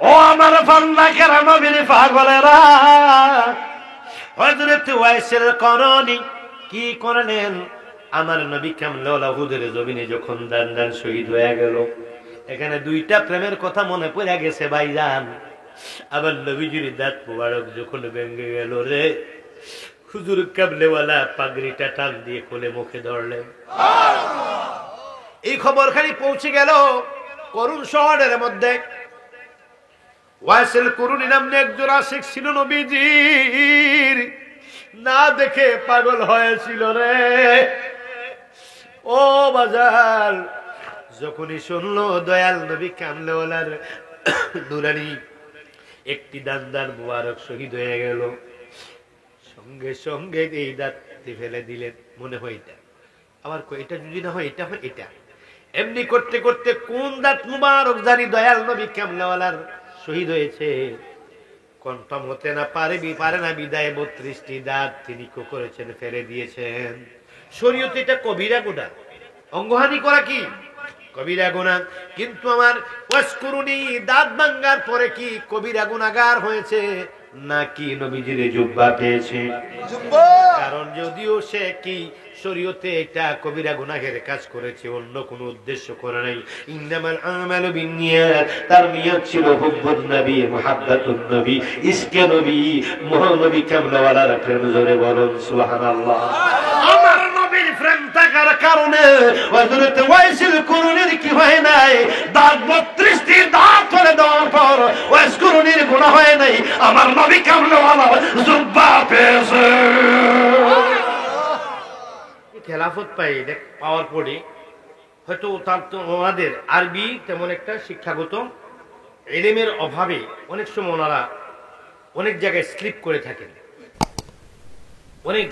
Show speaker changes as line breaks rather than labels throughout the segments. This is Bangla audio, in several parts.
ও আমার বান্দাকেরা নবীর পাগলেরা, হযরত ওয়াইসিল করণী কি করলেন? আমার নবী কামলা উহুদের জমিনে যখন দান শহীদ হয়ে গেল, এখানে দুইটা প্রেমের কথা মনে পড়ে গেছে ভাইজান। আবার নবীজির দাঁত মুবারক যখন ভেঙে গেল রে, হুজুর কাবলেওয়ালা পাগড়িটা টান দিয়ে কোলে মুখে ধরলেন। এই খবর খালি পৌঁছে গেল করুণ শহরের মধ্যে। ওয়াইসিল কুরুনি নামে একজন আশিক ছিল নবীজির, না দেখে পাগল হয়েছিল রে। ও বাজার, যখনই শুনলো দয়াল নবী কামলেওয়ালার নুরানি একটি দান মুবারক শহীদ হয়ে গেল, সঙ্গে সঙ্গে এই দাঁতটি ফেলে দিলেন। মনে হয় এটা, আবার এটা যদি না হয় এটা হয় এটা। এমনি করতে করতে কোন দাঁত মুবারক জানি দয়াল নবী কামলেওয়ালার শহীদ হয়েছে, কনফার্ম হতে না পারে না বিদায় 32টি দাঁত তিনি কি করেছেন? ফেলে দিয়েছেন। শরীয়তে এটা কবিরা গুনাহ, অঙ্গহানি করা কি কবিরা গুনাহ। কিন্তু আমার ওয়াসকুরুনি দাঁত ভাঙার পরে কি কবিরা গুনাহগার হয়েছে নাকি নবীজির জুব্বা পেয়েছে? কারণ যদিও সে কি শরীয়তে এটা কবিরা গুনাহের কাজ করেছে, অন্য কোনো উদ্দেশ্য করে নাই। ইন্নামাল আমালু বিন্নিয়াত, তার নিয়ত ছিল হুব্বুন নবী, মুহাব্বাতুন নবী, ইশকে নবী, মহানবী কামলাওয়ালার প্রেম। জোরে বলুন সুবহানাল্লাহ। আমার নবীর প্রেম থাকার কারণে হযরত ওয়াইসিল কুরুনির কি হয় নাই? দাঁত 32টি দাঁত ফেলে দেওয়ার পর ওয়াইস কুরুনির গুনাহ হয় নাই, আমার নবী কামলাওয়ালা জুব্বা পেয়েছে। খেলাফত পাওয়ার পরে হয়তো ওনাদের আরবি তেমন একটা শিক্ষাগত ইলমের অভাবে অনেক সময় ওনারা অনেক জায়গায় স্লিপ করে থাকেন, অনেক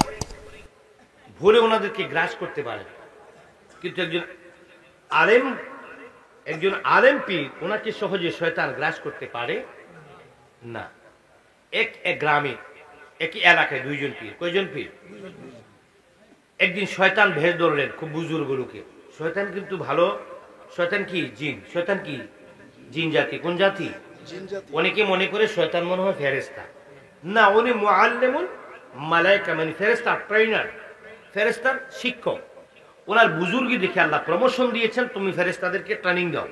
ভুলে ওনাদেরকে গ্রাস করতে পারে। কিন্তু একজন আলেম পীর ওনাকে সহজে শয়তান গ্রাস করতে পারে না। এক গ্রামে একই এলাকায় দুইজন পীর, কয়জন পীর? একদিন শয়তান ভেষ ধরলেন খুব বুজুর্গ লোকে। শয়তান কিন্তু ভালো, শয়তান কি জিন, শয়তান কি জিন জাতি। কোন জাতি? অনেকে মনে করে শয়তান মনে হয় ফেরেশতা, না, উনি মুআল্লিমুল মালায়েকা, মানে ফেরেশতা ট্রেনার, ফেরেশতার শিক্ষক। ওনার বুজুর্গি দেখে আল্লাহ প্রমোশন দিয়েছেন, তুমি ফেরেশতাদেরকে ট্রেনিং দাও।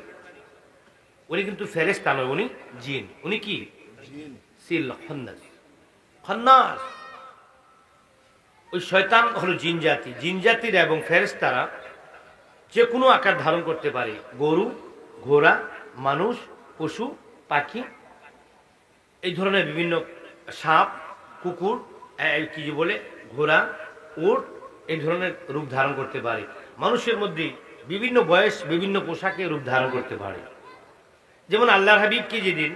উনি কিন্তু ফেরেশতা নয়, উনি জিন। উনি কি? সিল খান্নাস। ওই শয়তান হলো জিন জাতি। জিন জাতির এবং ফেরেশতারা যে কোনো আকার ধারণ করতে পারে, গরু, ঘোড়া, মানুষ, পশু, পাখি, এই ধরনের বিভিন্ন সাপ, কুকুর, কি বলে ঘোড়া, উট, এই ধরনের রূপ ধারণ করতে পারে। মানুষের মধ্যে বিভিন্ন বয়স, বিভিন্ন পোশাকে রূপ ধারণ করতে পারে। যেমন আল্লাহর হাবিবকে যেদিন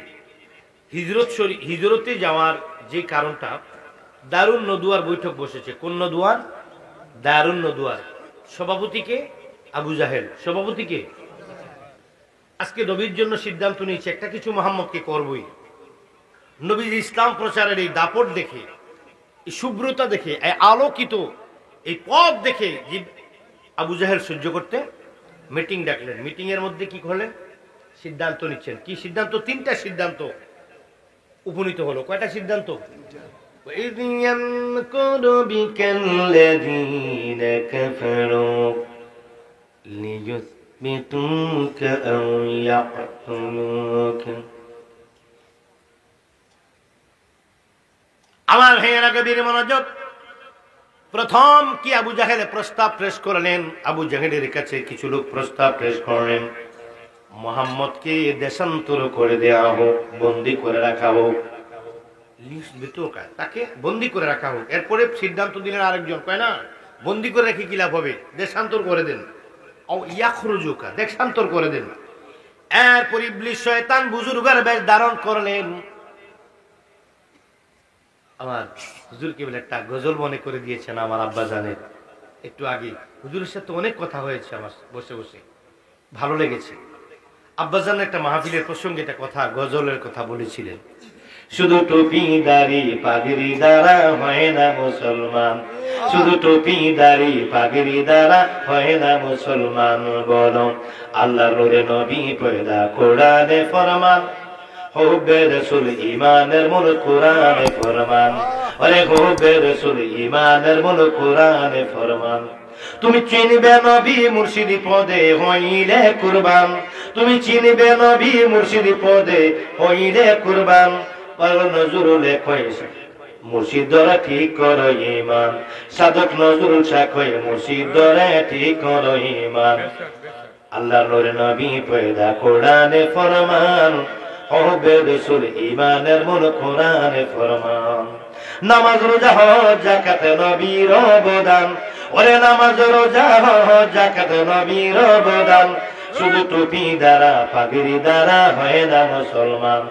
হিজরতে যাওয়ার যে কারণটা, দারুন নদুয়ার বৈঠক বসেছে। কোন নদুয়ার? দারুন নদুয়ার। সভাপতিকে আবু জাহেল, সভাপতিকে আজকে নবীর জন্য সিদ্ধান্ত নিয়েছে একটা কিছু মোহাম্মদকে করবই। নবীর ইসলাম প্রচারের এই দাপট দেখে, এই শুভ্রতা দেখে, এই আলোকিত এই পথ দেখে যে আবু জাহেল সহ্য করতে মিটিং ডাকলেন। মিটিং এর মধ্যে কি করলেন? সিদ্ধান্ত নিচ্ছেন। কি সিদ্ধান্ত? 3টা সিদ্ধান্ত উপনীত হলো। কয়টা সিদ্ধান্ত? وَإِذْ يَمْكُرُ بِكَ الَّذِينَ كَفَرُوا لِيُثْبِتُوكَ أَوْ يَقْتُلُوكَ। আমার ভাইয়েরা গভীর মনোযোগ। প্রথম কি আবু জাহেল প্রস্তাব পেশ করলেন? আবু জাহেলের কাছে কিছু লোক প্রস্তাব পেশ করলেন, মুহাম্মদকে দেশান্তর করে দেওয়া হোক, বন্দী করে রাখা হোক। তাকে বন্দী করে রাখা হোক। এরপরে সিদ্ধান্ত দিলেন আরেকজন, কয় না বন্দী করে রেখে কি লাভ হবে, দেশান্তর করে দেন। ইয়াখরুজুকা, দেশান্তর করে দেন। এরপর ইবলিস শয়তান বুজুর্গের বেশ ধারণ করলেন। আমার হুজুরকে বলে একটা গজল মনে করে দিয়েছেন আমার আব্বা জানের। একটু আগে হুজুরের সাথে অনেক কথা হয়েছে আমার, বসে বসে ভালো লেগেছে। আব্বা জান একটা মাহফিলের প্রসঙ্গে একটা কথা, গজলের কথা বলেছিলেন। শুধু টুপি দাড়ি পাগড়ি দ্বারা হয় না মুসলমান, শুধু টুপি দাড়ি পাগড়ি দ্বারা হয় না মুসলমান। বলো আল্লাহর নবী পয়দা কোরআনে ফরমান, হুব্বে রাসূল ঈমানের মূল কোরআনে ফরমান, ওরে হুব্বে রাসূল ঈমানের মূল কোরআনে ফরমান। তুমি চিনবে নবী মুর্শিদি পদে হইলে কুরবান, তুমি চিনবে নবী মুর্শিদি পদে হইলে কুরবান। পাগল নজরুলে কইছে মুর্শিদ ধরে ঠিক করো ঈমান, সাধক নজরুল শাহ কই মুর্শিদ ধরে ঠিক করো ঈমান। আল্লাহর নূরে নবী পয়দা কোরআনে ফরমান, হুব্বে রাসূল ঈমানের মূল কোরআনে ফরমান। নামাজ রোজা হজ যাকাত নবীর অবদান, ওরে নামাজ রোজা হজ যাকাত নবীর অবদান। শুধু টুপি দ্বারা পাগড়ি দ্বারা হয় না মুসলমান,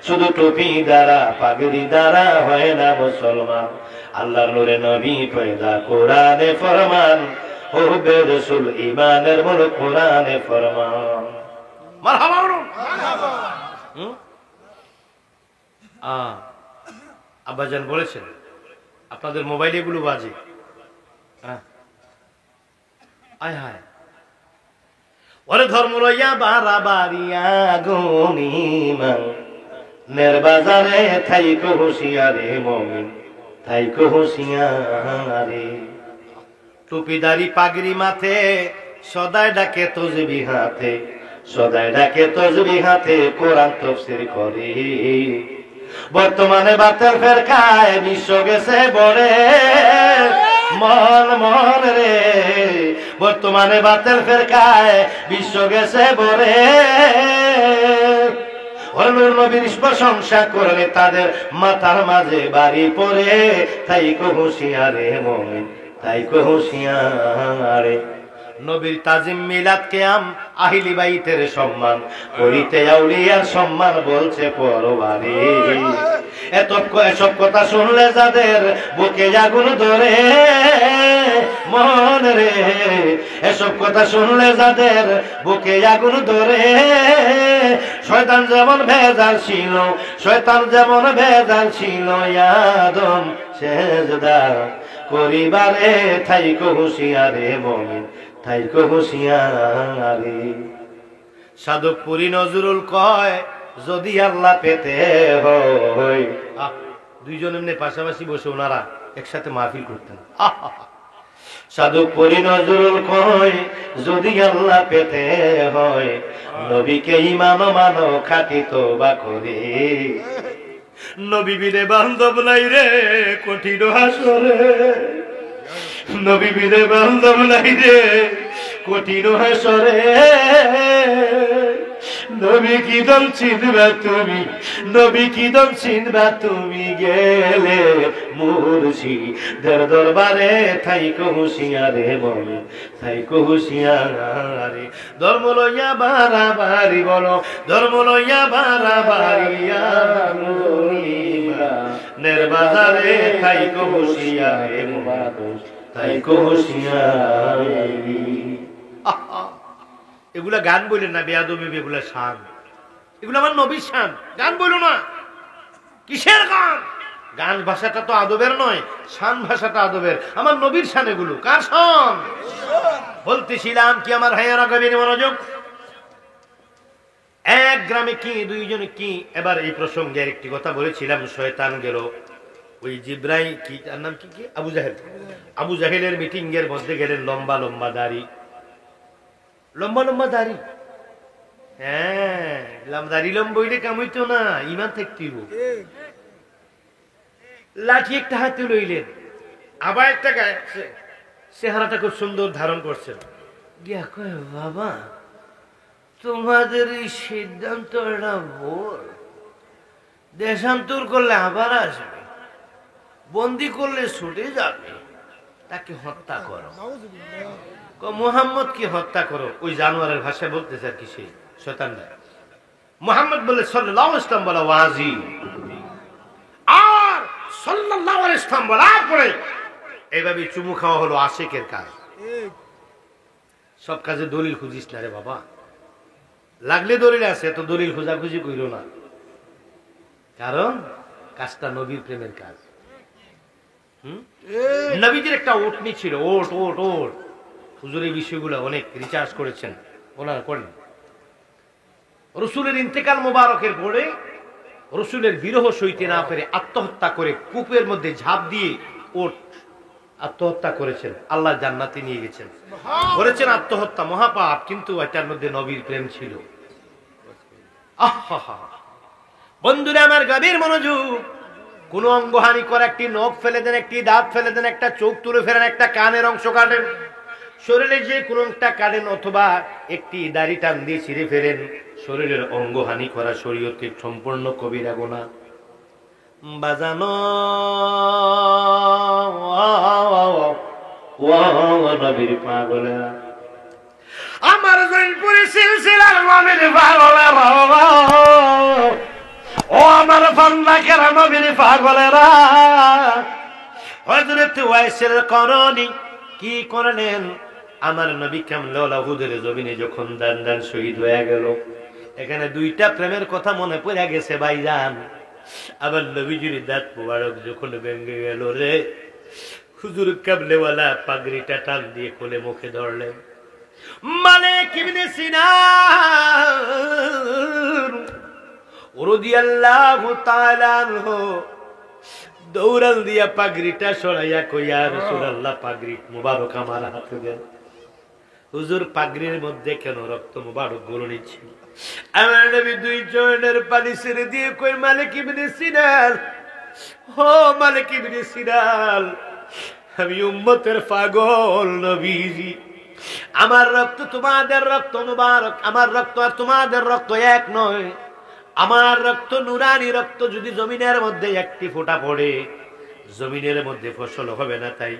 শুধু টুপি দ্বারা পাগড়ি দ্বারা হয় না মুসলমান। আল্লাহর নূরে নবী পয়দা কোরআনে ফরমান, হুব্বে রাসূল ঈমানের মূল কোরআনে ফরমান। মারহাবা বলুন। আব্বাজান বলেছেন আপনাদের মোবাইলে এগুলো বাজে। আয় হায়, ওরে ধর্ম লইয়া বাড়াবাড়িয়া গনিমান, নের বাজারে থাইকো হুঁশিয়ারে মুমিন, থাইকো হুঁশিয়ারে। টুপিদারি পাগড়ি মাথে সদাই ডাকে তসবিহ হাতে, সদাই ডাকে তসবিহ হাতে কোরআন তাফসীর করে। বর্তমানে বাতের ফেরকায় বিশ্ব গেছে বড়ে, মন মন রে, বর্তমানে বাতের ফেরকায় বিশ্ব গেছে বড়ে। নূর নবীর প্রশংসা করলে তাদের মাথার মাঝে বাড়ি পড়ে, তাইকো হুঁশিয়ারে মুমিন, তাইকো হুঁশিয়ারে। নবীর তাজিম মিলাদ কিয়াম আহলি বাইতের সম্মান, করিতে আউলিয়ার সম্মান বলছে পরবারে। এসব কথা শুনলে যাদের বুকে আগুন ধরে মন রে, এসব কথা শুনলে যাদের বুকে আগুন ধরে। শয়তান যেমন ভেজাল ছিল, শয়তান যেমন ভেজাল ছিল আদম সেজদা করিবারে, থাইকো হুঁশিয়ারে মুমিন, থাইকো হুঁশিয়ারে। সাধক পুরী নজরুল কয় যদি আল্লাহ পেতে হয়, দুইজন এমনি পাশাপাশি বসে ওনারা একসাথে মাহফিল করতেন। সাধক পুরী নজরুল কয় যদি আল্লাহ পেতে হয়, নবীকে ইমানো মানো খাঁটি তওবা করে। নবী বিনে বান্ধব নাই রে কঠিন হাসরে, নবী বিনে বান্ধব নাই রে কঠিন হাসরে। নবী কি দম চিনবা তুমি, নবী কি দম চিনবা তুমি, গেলে মুর্শিদের দরবারে, থাইকো হুঁশিয়ারে মুমিন, থাইকো হুঁশিয়ারে। ধর্ম লইয়া বাড়াবাড়ি বলো, ধর্ম লইয়া বাড়াবাড়ি নের বাজারে, থাইকো হুঁশিয়ারে মুমিন, থাইকো হুঁশিয়ারে। এগুলা গান বললেন না বেয়াদবি, এগুলা শান, এগুলো আমার নবীর শান। গান বললো না, কিসের গান? গান ভাষাটা তো আদবের নয়, শান ভাষাটা আদবের। আমার নবীর শান এগুলো। কার শান? বলতেছিলাম কি আমার ভাইয়ারা, গভীর মনোযোগ। এক গ্রামে কি দুইজনে কি, এবার এই প্রসঙ্গে একটি কথা বলেছিলাম। শয়তান গেল ওই জিব্রাইল, কি তার নাম কি, আবু জাহেল। আবু জাহেলের মিটিং এর মধ্যে গেলেন, লম্বা লম্বা দাড়ি, লম্বা লম্বা দাড়ি। হ্যাঁ, দাড়ি লম্বা হইলে কাম হইতো না, ইমান থাকতে হইব। লাঠি একটা হাতে লইলেন, আবার একটা গায়ে, চেহারাটা খুব সুন্দর ধারণ করছেন। গিয়া কয় বাবা তোমাদের এই সিদ্ধান্তটা ভুল, দেশান্তর করলে আবার আসবে, বন্দি করলে ছুটে যাবে, তাকে হত্যা করো। মুহাম্মদ কি হত্যা করো? ওই জানোয়ারের ভাষায় বলতেছে আর কি সেই শয়তানরা। মুহাম্মদ বলে সাল্লাল্লাহু আলাইহি ওয়াসাল্লাম বলা ওয়াজি, আর সাল্লাল্লাহু আলাইহি ওয়াসাল্লাম বলার পরে এইভাবে চুমু খাওয়া হলো আশিকের কাজ। সব কাজে দলিল খুঁজিস না রে বাবা, লাগলে দলিল আছে, তো দলিল খোঁজাখুঁজি কইরো না, কারণ কাজটা নবীর প্রেমের কাজ। নবীজির একটা উটনি ছিল, ওট ওট ওট। হুজুর এই বিষয়গুলো অনেক রিসার্চ করেছেন, ওনারা করেন। রসুলের ইন্তেকাল মোবারকের পরে রসুলের বিরহ সইতে না পেরে আত্মহত্যা করে কূপের মধ্যে ঝাঁপ দিয়ে ওর আত্মহত্যা করেছেন, আল্লাহ জান্নাতে নিয়ে গেছেন। করেছেন আত্মহত্যা, মহাপাপ, কিন্তু এটার মধ্যে নবীর প্রেম ছিল। আহা, বন্ধুরা আমার, গভীর মনোযোগ। কোন অঙ্গহানি করে, একটি নখ ফেলে দেন, একটি দাঁত ফেলে দেন, একটা চোখ তুলে ফেলেন, একটা কানের অংশ কাটেন, শরীরে যে কোনো একটা কাটেন, অথবা একটি দাড়ি টান দিয়ে ছিঁড়ে ফেলেন, শরীরের অঙ্গহানি করা শরীয়তে সম্পূর্ণ কবিরা গুনাহ। বাজানো নবীর পাগলেরা, আমার জৈনপুরি সিলসিলার নবীর পাগলেরা, ও আমার ফান্দাকেরা নবীর পাগলেরা, হযরত ওয়াইসের করণী কি করলেন? আমার নবী কামলা হুদের জমিনে যখন দান দান শহীদ হয়ে গেল, এখানে দুইটা প্রেমের কথা মনে পড়ে গেছে ভাইজান। আবার নবীজির দাঁত মোবারক যখন ভেঙে গেল রে, হুজুর কাবলেওয়ালা পাগড়িটা টান দিয়ে কোলে মুখে ধরলেন। মালিক ইবনে সিনান রাদিয়াল্লাহু তাআলা আনহু দৌড়াল দিয়া পাগড়িটা সরাইয়া কইয়া, রাসূলুল্লাহ পাগড়ি মোবারক আমার হাতে দেন। হুজুর পাগড়ির মধ্যে কেন রক্ত মোবারক গুলো নিচ্ছে? আমার নবী দুই চরণের পানি ছেড়ে দিয়ে কই, মালিক ইবনে সিনান, ও মালিক ইবনে সিনান, আমি উম্মতের পাগল নবীজি, আমার রক্ত তোমাদের রক্ত মুবারক, আমার রক্ত আর তোমাদের রক্ত এক নয়, আমার রক্ত নুরানি রক্ত, যদি জমিনের মধ্যে একটি ফোঁটা পড়ে জমিনের মধ্যে ফসল হবে না, তাই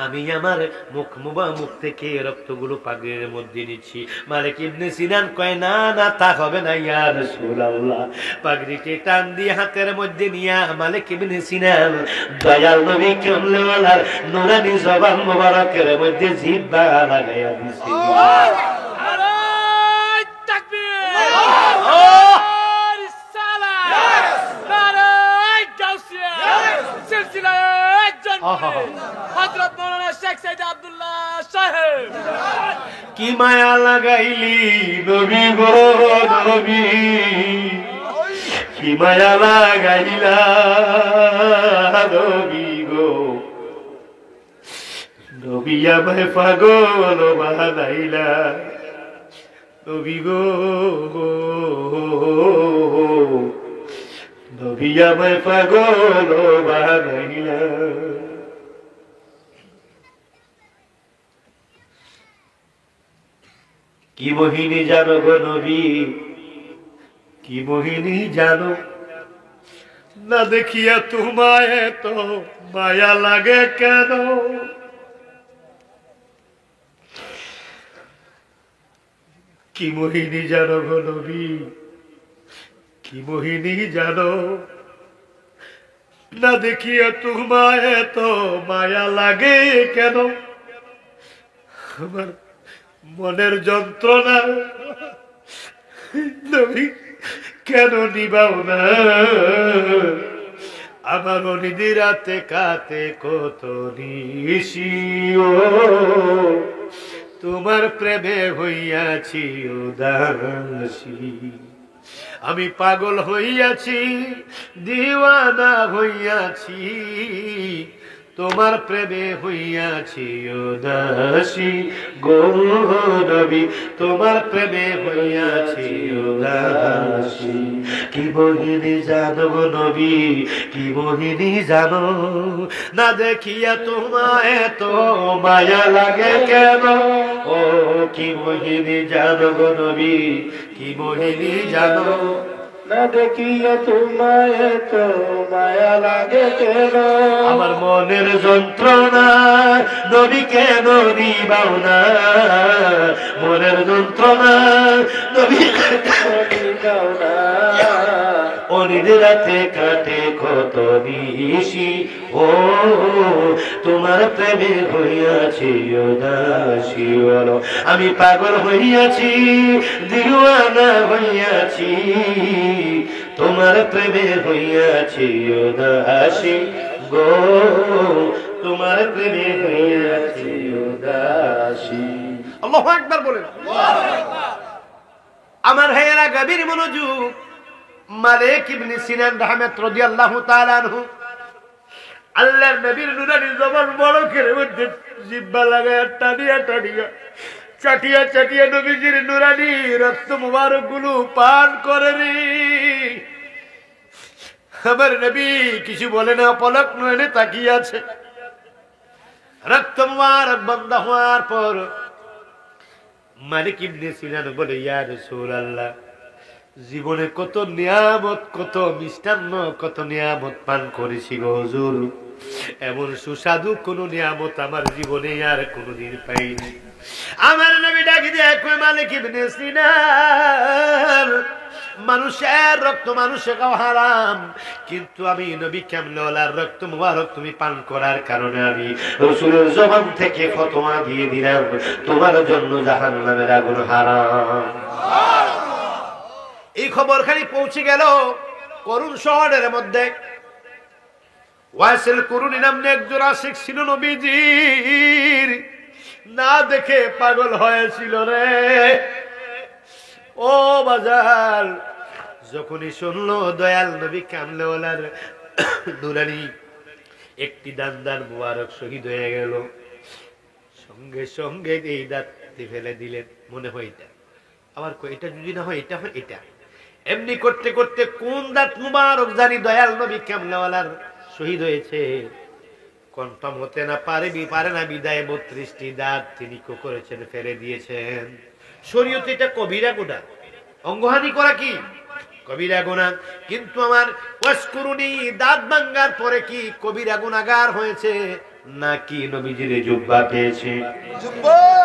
আমি আমার মুখ থেকে রক্তগুলো পাগড়ির মধ্যে নিচ্ছি। মালিক ইবনে সিনান কয়, না না, তা হবে না ইয়া রাসূলুল্লাহ। পাগড়িকে টান দিয়ে হাতের মধ্যে নিয়া মালিক ইবনে সিনান দয়াল নবী কামলেওয়ালার নুরানি জবান মোবারকের মধ্যে জিহ্বা লাগাইয়া দিছে। কি মায়া লাগাইলি নবী গো নবী, কি মায়া লাগাইলা নবী গো নবী, আমায় পাগল বানাইলা নবী গো নবী, আমায় পাগল বানাইলা। কি মোহিনী জানো গো নবী, কি মোহিনী জানো, না দেখিয়া তোমায় তো মায়া লাগে কেন? কি মোহিনী জানো গো নবী, কি মোহিনী জানো, না দেখিয়া তোমায় তো মায়া লাগে কেন? আমার মনের যন্ত্রণা নবী কেন নিবাও না? আমার নিদি রাতে কাতে কত নিশি, ও তোমার প্রেমে হইয়াছি উদাসী, আমি পাগল হইয়াছি, দিওয়ানা হইয়াছি, তোমার প্রেমে হইয়াছি উদাসী গো নবী, তোমার প্রেমে হইয়াছি উদাসী। কি মোহিনী জানো গো নবী, কি মোহিনী জানো, না দেখিয়া তোমায় তো মায়া লাগে কেন? ও কি মোহিনী জানো গো নবী, কি মোহিনী জানো, না দেখিয়া তোমায় তো মায়া লাগে কেন? আমার মনের যন্ত্রণা নবী কেন নিবাও না? মনের যন্ত্রণা নবী নিবাও না? অনিদ রাতে কাটে কত নিশি, ও তোমার প্রেমে হইয়াছি উদাসী, বলো আমি পাগল হইয়াছি, দিওয়ানা হইয়াছি, তোমার প্রেমে হইয়াছি উদাসী গো, তোমার প্রেমে হইয়াছি উদাসী। আল্লাহু আকবার বলেন। আমার ভাইয়েরা গভীর মনোযোগ। মালিক ইবনে সিনান রাহমাত রাদিয়াল্লাহু তাআলা আনহু আল্লাহর নবীর নুরানি জবান মোবারকের মধ্যে জিহ্বা লাগায়া টানিয়া চাটিয়া চাটিয়া নবীজির নুরানি রক্ত মুবারক গুলো পান করে রে। আমার নবী কিছু বলে না, পলক নয়নে তাকিয়ে আছে। রক্ত মুবারক বন্ধ হওয়ার পর মালিক ইবনে সিনান বলে, ইয়া রাসূলুল্লাহ, জীবনে কত নিয়ামত, কত মিষ্টান্ন, কত নিয়ামত পান করেছি গো হুজুর, এমন সুস্বাদু কোন নিয়ামত আমার জীবনে আর কোনদিন পাইনি। আমার নবী ডাকি দিয়ে কই, মালিক ইবনে সিনান, মানুষের রক্ত মানুষে খাওয়া হারাম, কিন্তু আমি নবী কামলিওয়ালার রক্ত মুবারক তুমি পান করার কারণে আমি রাসূলের জবান থেকে ফতোয়া দিয়ে দিলাম, তোমার জন্য জাহান্নামের আগুন হারাম। এই খবরখানি পৌঁছে গেল করুণ শহরের মধ্যে। ওয়াসিল কুরুনি নামে একজন আশিক ছিল নবীজির, না দেখে পাগল হয়েছিল রে। ও বাজার, যখনই শুনলো দয়াল নবী কামলিওয়ালার নুরানি একটি দান্দার মুবারক শহীদ হয়ে গেল, সঙ্গে সঙ্গে এই দাঁত ফেলে দিলেন। মনে হয় এটা, আবার এটা যদি না হয় এটা হয় এটা, এমনি করতে করতে কোন দাঁত মুবারক জানি দয়াল নবী কামলিওয়ালার শহীদ হয়েছে, কনফার্ম হতে না পারে না বিদায় 32টি দাঁত তিনি কি করেছেন, ফেলে দিয়েছেন। শরীয়তে এটা কবিরা গুনাহ, অঙ্গহানি করা কি কবিরা গুনাহ। কিন্তু আমার ওয়াসকুরুনি দাঁত ভাঙার পরে কি কবিরা গুনাহগার হয়েছে নাকি নবীজির জুব্বা পেয়েছে?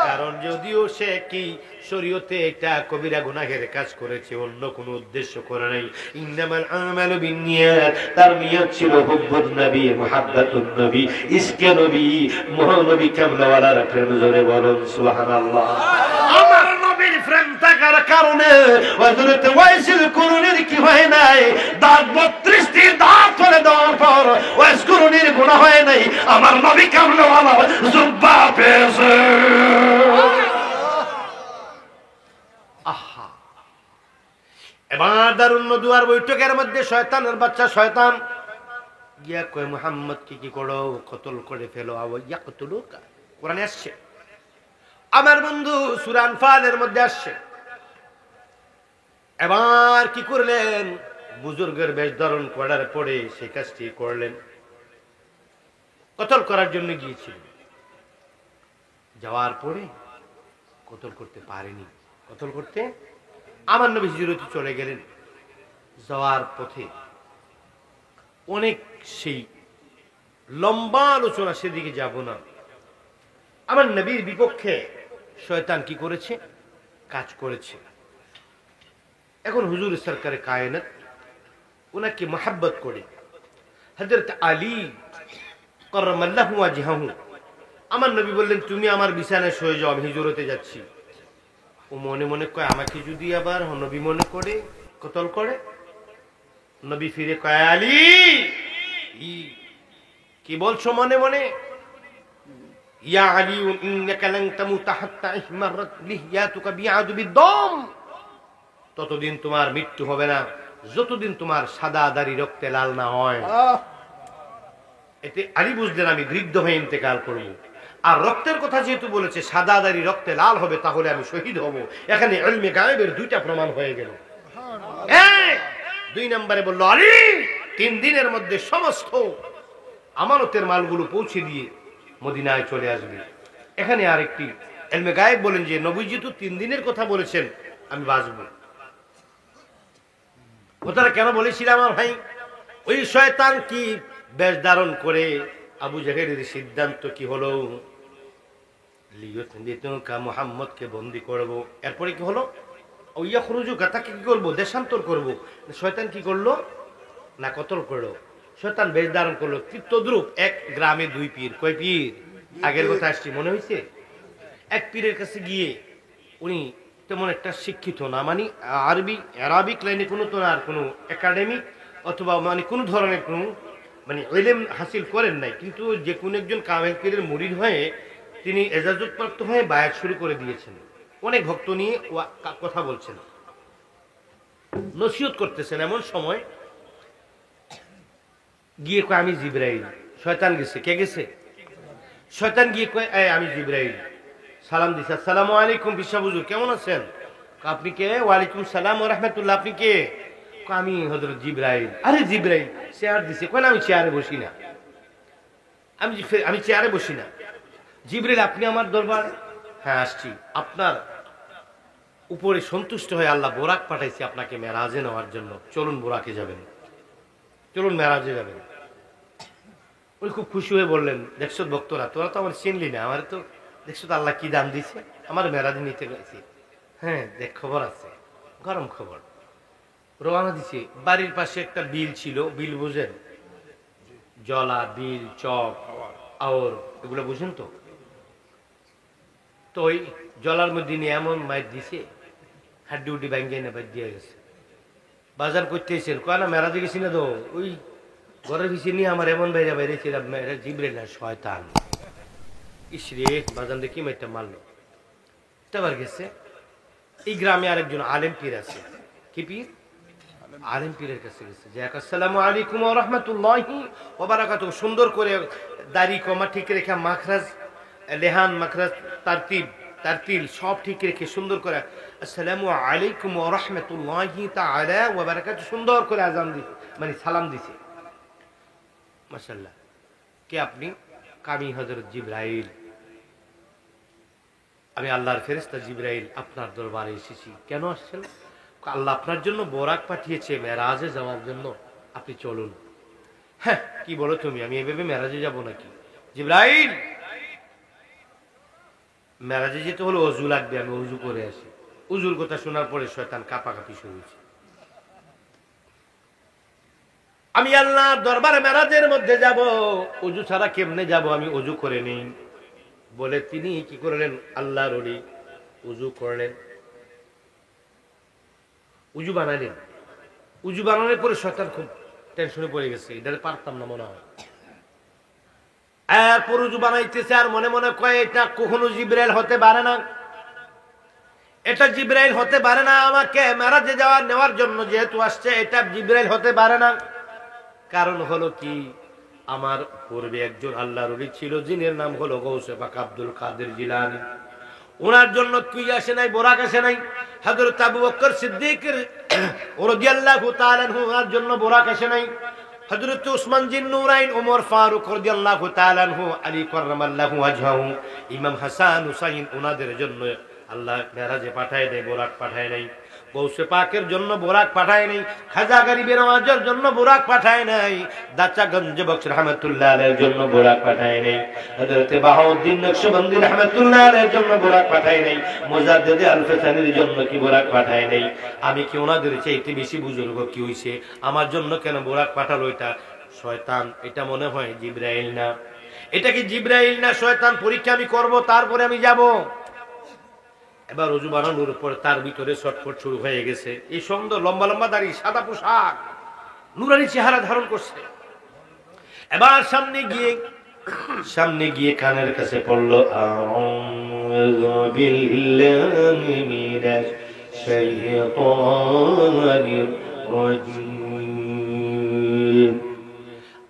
কারণ যদিও সে কি শরীয়তে এটা কবিরা গুনাহের কাজ করেছে, অন্য কোনো উদ্দেশ্য করে নাই। ইন্নামাল আমালু বিন্নিয়াত, তার নিয়ত ছিল হুব্বুন নবী, মুহাব্বাতুন নবী, ইশকে নবী, মহানবী কামলিওয়ালার প্রেম। জোরে বলুন সুবহানাল্লাহ। আমার নবীর প্রেম থাকার কারণে হযরত ওয়াইসিল কুরুনির কি হয় নাই, দাঁত 32টি দাঁত ফেলে দেওয়ার পর ওয়াইস কুরুনির গুনাহ হয় নাই, আমার নবী কামলিওয়ালা জুব্বা পেয়েছে। আহা, এবার দারুন নদুয়ার বৈঠকের মধ্যে শয়তানের বাচ্চা শয়তান গিয়া কয়, মুহাম্মদ কি করো, কতল করে ফেলো। ইয়াকতুলুকা কোরআনে আসছে, আমার বন্ধু সূরা আনফালের মধ্যে আসছে। এবার কি করলেন, বুজুর্গের বেশ ধারণ করার পরে সেই কাজটি করলেন। কতল করার জন্য গিয়েছিল, যাওয়ার পরে কতল করতে পারেনি। কতল করতে আমার নবী হিজরতে চলে গেলেন। যাওয়ার পথে অনেক সেই লম্বা আলোচনা, সেদিকে যাব না। আমার নবীর বিপক্ষে শয়তান কি করেছে, কাজ করেছে। এখন হুজুর সরকারে কায়নাত ওনাকে মহব্বত করে হযরত আলী কাররামাল্লাহু ওয়াজহাহু, আমার নবী বললেন, তুমি আমার বিছানায় শুয়ে যাও, আমি হিজরতে যাচ্ছি। ও মনে মনে কয়, আমাকে যদি আবার নবী মনে করে কতল করে। নবী ফিরে কয়, আলী কি বলছো মনে মনে? ইয়া আলী ইন্নাকা লান তামুতা হাত্তা ইহমারাত লিহয়াতুকা বিআদু বিদ্দাম, ততদিন তোমার মৃত্যু হবে না যতদিন তোমার সাদা দাড়ি রক্তে লাল না হয়। এতে আলী বুঝলেন আমি বৃদ্ধ হয়ে ইন্তেকাল করব, আর রক্তের কথা যেহেতু বলেছে, সাদা দাড়ি রক্তে লাল হবে, তাহলে আমি শহীদ হব। এখানে ইলমে গায়েবের দুইটা প্রমাণ হয়ে গেল। দুই নম্বরে বলল, আলী 3 দিনের মধ্যে সমস্ত আমানতের মালগুলো পৌঁছে দিয়ে মদিনায় চলে আসবে। এখানে আরেকটি ইলমে গায়েব বলেন যে নবীজি তো 3 দিনের কথা বলেছেন, আমি বাঁচব। কথাটা কেন বলেছিলাম আমার ভাই, ওই শয়তান কি বেশ ধারণ করে আবু জাহেলের সিদ্ধান্ত কি হলো, মুহাম্মদকে বন্দী করব। এরপরে কি হলো, তাকে কি করবো, দেশান্তর করব। শয়তান কি করলো না, কতল করলো। শয়তান বেশ ধারণ করলো। তদ্রুপ এক গ্রামে 2 পীর। কয় পীর? আগের কথা আসছি, মনে হয়েছে। এক পীরের কাছে গিয়ে, উনি তেমন একটা শিক্ষিত না, মানে আরবিক লাইনে কোনো তো আর কোনো একাডেমিক অথবা মানে কোনো ধরনের কোনো মানে ইলম হাসিল করেন নাই, কিন্তু যে কোনো একজন কামেল পীরের মুরিদ হয়ে তিনি এজাজতপ্রাপ্ত হয়ে বায়াত শুরু করে দিয়েছেন। অনেক ভক্ত নিয়ে কথা বলছেন। নসিহত করতেছেন, এমন সময় গিয়ে কয় আমি জিবরাইল। শয়তান গেছে। কে গেছে? শয়তান গিয়ে কয় আমি জিবরাইল। সালাম দিছে, আসসালামু আলাইকুম বিশ্ব হুজুর, কেমন আছেন? আপনি কে? ওয়ালাইকুম সালাম ওয়া রাহমাতুল্লাহ, আপনি কে? আমি হযরত জিবরাইল। আরে জিবরাইল, চেয়ার দিছে। কয় না আমি চেয়ারে বসি না, আমি চেয়ারে বসি না। জিবরাইল, আপনি আমার দরবার? হ্যাঁ আসছি। আপনার উপরে সন্তুষ্ট হয়ে আল্লাহ বোরাক পাঠাইছে আপনাকে মেরাজে নেওয়ার জন্য, চলুন বোরাকে যাবেন, চলুন মেরাজে যাবেন। উনি খুব খুশি হয়ে বললেন, দেখছো ভক্তরা, তোরা তো আমার চিনলি না, আমার তো দেখছো তো আল্লাহ কি দাম দিছে, আমার মেরাজে নিতে গেছি। হ্যাঁ দেখ, খবর আছে, গরম খবর। রওনা দিছে। বাড়ির পাশে একটা বিল ছিল, বিল বুঝেন? জলা, বিল, চক, আওর, এগুলো বুঝেন তো? তো ওই জলার মধ্যে নিয়ে এমন মাইর দিছে, হাড্ডি উড্ডি ভাঙ্গিয়ে না বাইর দিয়ে গেছে। বাজার করতে এসেছেন, কয় না মেরাজে গেছি না তো, ওই ঘরের পিছিয়ে নিয়ে আমার এমন বাইরে বাইরেছিলাম, জিবরাইল না শয়তান। ইসরে বাজান দেখি মাইরটা মারলো। আবার গেছে। এই গ্রামে আরেকজন আলেম পীর আছে। কি পীর? আলেম পীরের কাছে গেছে, যে আসসালামু আলাইকুম ওয়া রাহমাতুল্লাহি ওয়া বারাকাতুহু। সুন্দর করে দাড়ি কমা ঠিক রেখে, মাখরাজ, লেহান, মাখরাজ, তারতিল সব ঠিক রেখে সুন্দর করে আসসালামু আলাইকুম ওয়া রাহমাতুল্লাহি তাআলা ওয়া বারাকাতুহু সুন্দর করে আযান দিছে, মানে সালাম দিছে। মাশাআল্লাহ। কে আপনি? আমি হযরত জিবরাইল, আমি আল্লাহর ফেরেশতা জিবরাইল, আপনার দরবারে এসেছি। কেন আসছেন? আল্লাহ আপনার জন্য বোরাক পাঠিয়েছে মেরাজে যাওয়ার জন্য, আপনি চলুন। হ্যাঁ কি বলো তুমি, আমি এভাবে মেরাজে যাব নাকি? জিবরাইল, মেরাজে যেতে হলে অজু লাগবে, আমি অজু করে আসি। উজুর কথা শোনার পরে শয়তান কাঁপাকাঁপি শুরু হয়েছে। আমি আল্লাহর দরবারে মেরাজের মধ্যে যাব, অজু ছাড়া কেমনে যাব? আমি অজু করে নেই বলে তিনি কি করলেন? আল্লাহর ওলি উজু করলেন, উজু বানাইলেন। উজু বানানোর পরে শয়তান খুব টেনশনে পড়ে গেছে, এটা পারতাম না মনে হয়। এরপর উজু বানাইতেছে আর মনে মনে কয়, এটা কখনো জিবরাইল হতে পারে না, এটা জিবরাইল হতে পারে না, আমাকে মেরাজে যাওয়ার নেওয়ার জন্য যেহেতু আসছে, এটা জিবরাইল হতে পারে না। কারণ হলো কি, আমার পূর্বে একজন আল্লাহর ওলি ছিল, যিনি নাম হলো গৌসে পাক আব্দুল কাদের জিলানী। ওনার জন্য কি আসে নাই? বোরাক আসে নাই। হযরত আবু বকর সিদ্দিক রাদিয়াল্লাহু তাআলা আনহু, ওনার জন্য বোরাক আসে নাই। হযরত উসমান জিন্নুরাইন, ওমর ফারুক রাদিয়াল্লাহু তাআলা আনহু, আলী কাররামাল্লাহু ওয়াজহাহু, ইমাম হাসান হুসাইন, ওনাদের জন্য আল্লাহ মেরাজে পাঠায় নাই, বোরাক পাঠায় নাই। গৌসে পাকের জন্য বোরাক পাঠায় নাই, খাজা গরিবের নওয়াজের জন্য বোরাক পাঠায় নাই, দাচা গঞ্জ বক্স রহমাতুল্লাহ আলাইহির জন্য বোরাক পাঠায় নাই, হযরত বাহাউদ্দিন নকশবন্দি রহমাতুল্লাহ আলাইহির জন্য বোরাক পাঠায় নাই, মুজাদ্দিদ আল-ফিসানির জন্য কি বোরাক পাঠায় নাই? আমি কি ওনাদের চাইতে বেশি বুজুর্গ কি হইছে? আমার জন্য কেন বোরাক পাঠালো? এটা শয়তান, এটা মনে হয় জিবরাইল না। এটা কি জিবরাইল না শয়তান? পরীক্ষা আমি করব, তারপরে আমি যাব। এবার অজু বানানোর পরে তার ভিতরে ছটফট শুরু হয়ে গেছে। এই সুন্দর লম্বা লম্বা দাড়ি, সাদা পোশাক, নুরানি চেহারা ধারণ করছে। এবার সামনে গিয়ে কানের কাছে পড়লো, আউযু বিল্লাহি মিনাশ শাইতানির রাজীম।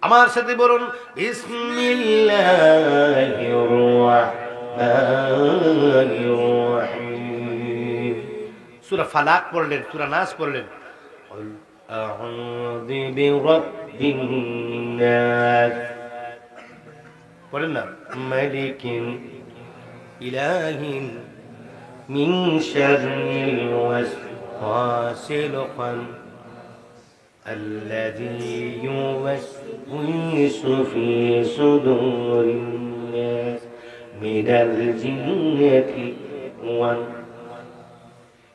আমার সাথে বলুন, বিসমিল্লাহির রাহমানির রাহিম। সূরা ফালাক পড়লেন, সূরা নাস পড়লেন, আউযু বিরাব্বিন নাস পড়েন না, মালিকিল ইলাহিন মিন শাররিল ওয়াসওয়াসিল الذي يوسوس في صدور الناس من الجنة والناس।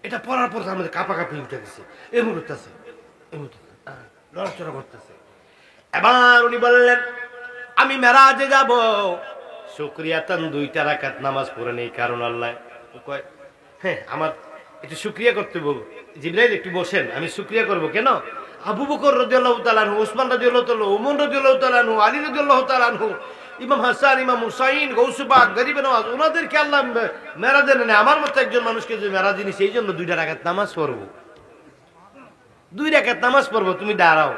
এটা পড়ার পর আমাদের কাঁপাকাঁপি উঠে গেছে, এই মুহূর্তে লড়াচড়া করতেছে। এবার উনি বললেন, আমি মেরাজে যাব, শুকরিয়াতান 2 রাকাত নামাজ পড়ে নেই। কারণ আল্লাহ কয়, হ্যাঁ আমার একটু শুকরিয়া করতে বলবো। জিবরাইল একটু বসেন, আমি শুকরিয়া করব। কেন? আবু বকর রাদিয়াল্লাহু তাআলা আনহু, ওসমান রাদিয়াল্লাহু তাআলা, ওমর রাদিয়াল্লাহু তাআলা আনহু, আলী রাদিয়াল্লাহু তাআলা আনহু, ইমাম হাসান, ইমাম হুসাইন, গৌসে পাক, গরিবে নওয়াজ, ওনাদেরকে আল্লাহ মেরাজে নেয়। আমার মতো একজন মানুষকে যে মেরাজে নিছে, এই জন্য 2 রাকাত নামাজ পড়ব। 2 রাকাত নামাজ পড়বো, তুমি দাঁড়াও,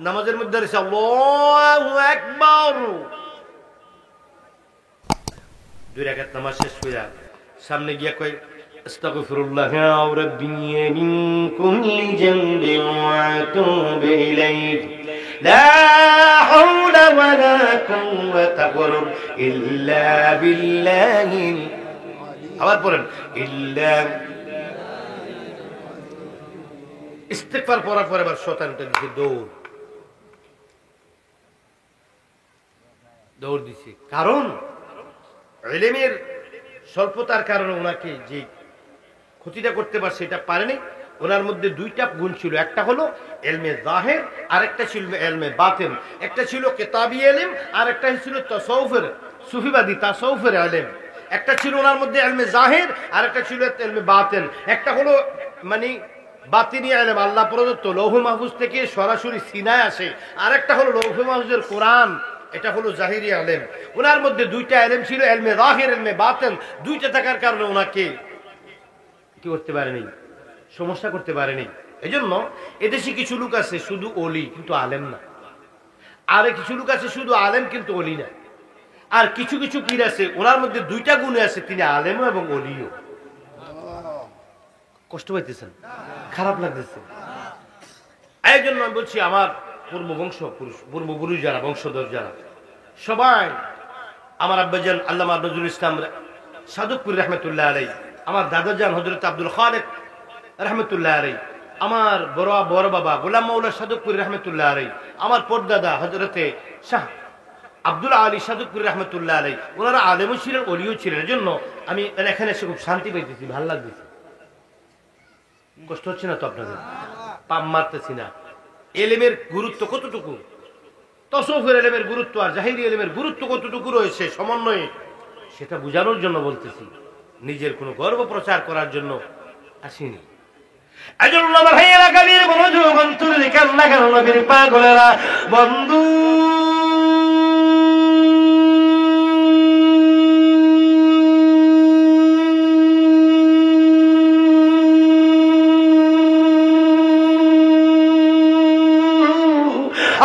নামাজের মধ্যে রয়েছে আল্লাহু আকবার, 2 রাকাত নামাজ শেষ হইয়া সামনে গিয়া কয় আস্তাগফিরুল্লাহ রাব্বি মিন কুল্লি জামবিন ওয়া আতুবু ইলাইহি লা হাওলা ওয়ালা কুওয়াতা ইল্লা বিল্লাহি। আবার পড়েন ইল্লা। ইস্তিগফার পড়ার পরে আবার শয়তানটা দিছে দৌড় দিছে। কারণ ইলমের স্বল্পতার কারণে ওনাকে যে ক্ষতিটা করতে পারছে এটা পারেনি। ওনার মধ্যে 2টা গুণ ছিল, একটা হলো ইলমে জাহির আর একটা ছিল ইলমে বাতিন। একটা ছিল কিতাবি ইলম আর একটা ছিল তাসাউফের সুফিবাদী তাসাউফের ইলম। একটা ছিল ওনার মধ্যে ইলমে জাহির আর একটা ছিল ইলমে বাতিন। একটা হলো মানে বাতিনি ইলম, আল্লাহ প্রদত্ত লৌহ মাহফুজ থেকে সরাসরি সিনায় আসে, আর একটা হলো লৌহ মাহফুজের কোরআন, এটা হলো জাহিরি ইলম। ওনার মধ্যে 2টা ইলম ছিল, ইলমে জাহির ইলমে বাতিন। 2টা থাকার কারণে ওনাকে কি করতে পারেনি, সমস্যা করতে পারেনি। এজন্য এদেশে কিছু লোক আছে শুধু ওলি কিন্তু আলেম না, আর কিছু লোক আছে শুধু আলেম কিন্তু ওলি না। আর কিছু কিছু পীর আছে ওনার মধ্যে 2টা গুণ আছে, তিনি আলেমও এবং ওলিও। কষ্ট পাইতেছেন, খারাপ লাগতেছে। এই জন্য আমি বলছি আমার পূর্বপুরুষ যারা, বংশধর যারা, সবাই আমার আব্বাজান আল্লামা নজরুল ইসলাম সাদুকপুর রহমতুল্লাহ আলাই, আমার দাদাজান হযরত আব্দুল খালেক রহমতুল্লাহ আলাই, আমার বড় বাবা গোলাম মাওলা সাদুকপুর রহমতুল্লাহ আলাই, আমার পরদাদা হযরতে শাহ আব্দুল আলী সাদুকপুর রহমতুল্লাহ আলাই, ওনারা আলেমও ছিলেন ওলিও ছিলেন। এর জন্য আমি এখানে এসে খুব শান্তি পাইতেছি, ভালো লাগতেছে। কষ্ট হচ্ছে না তো আপনাদের? পাম মারতেছি না। এলেমের গুরুত্ব কতটুকু, তাসাউফের এলেমের গুরুত্ব আর জাহিরি এলেমের গুরুত্ব কতটুকু রয়েছে সমন্বয়ে, সেটা বোঝানোর জন্য বলতেছি, নিজের কোনো গর্ব প্রচার করার জন্য আসিনি। এজন্য আমার ভাইয়েরা, গালির মনোযোগ অন্তরে কান্না কেন নবীর পাগলেরা বন্ধু,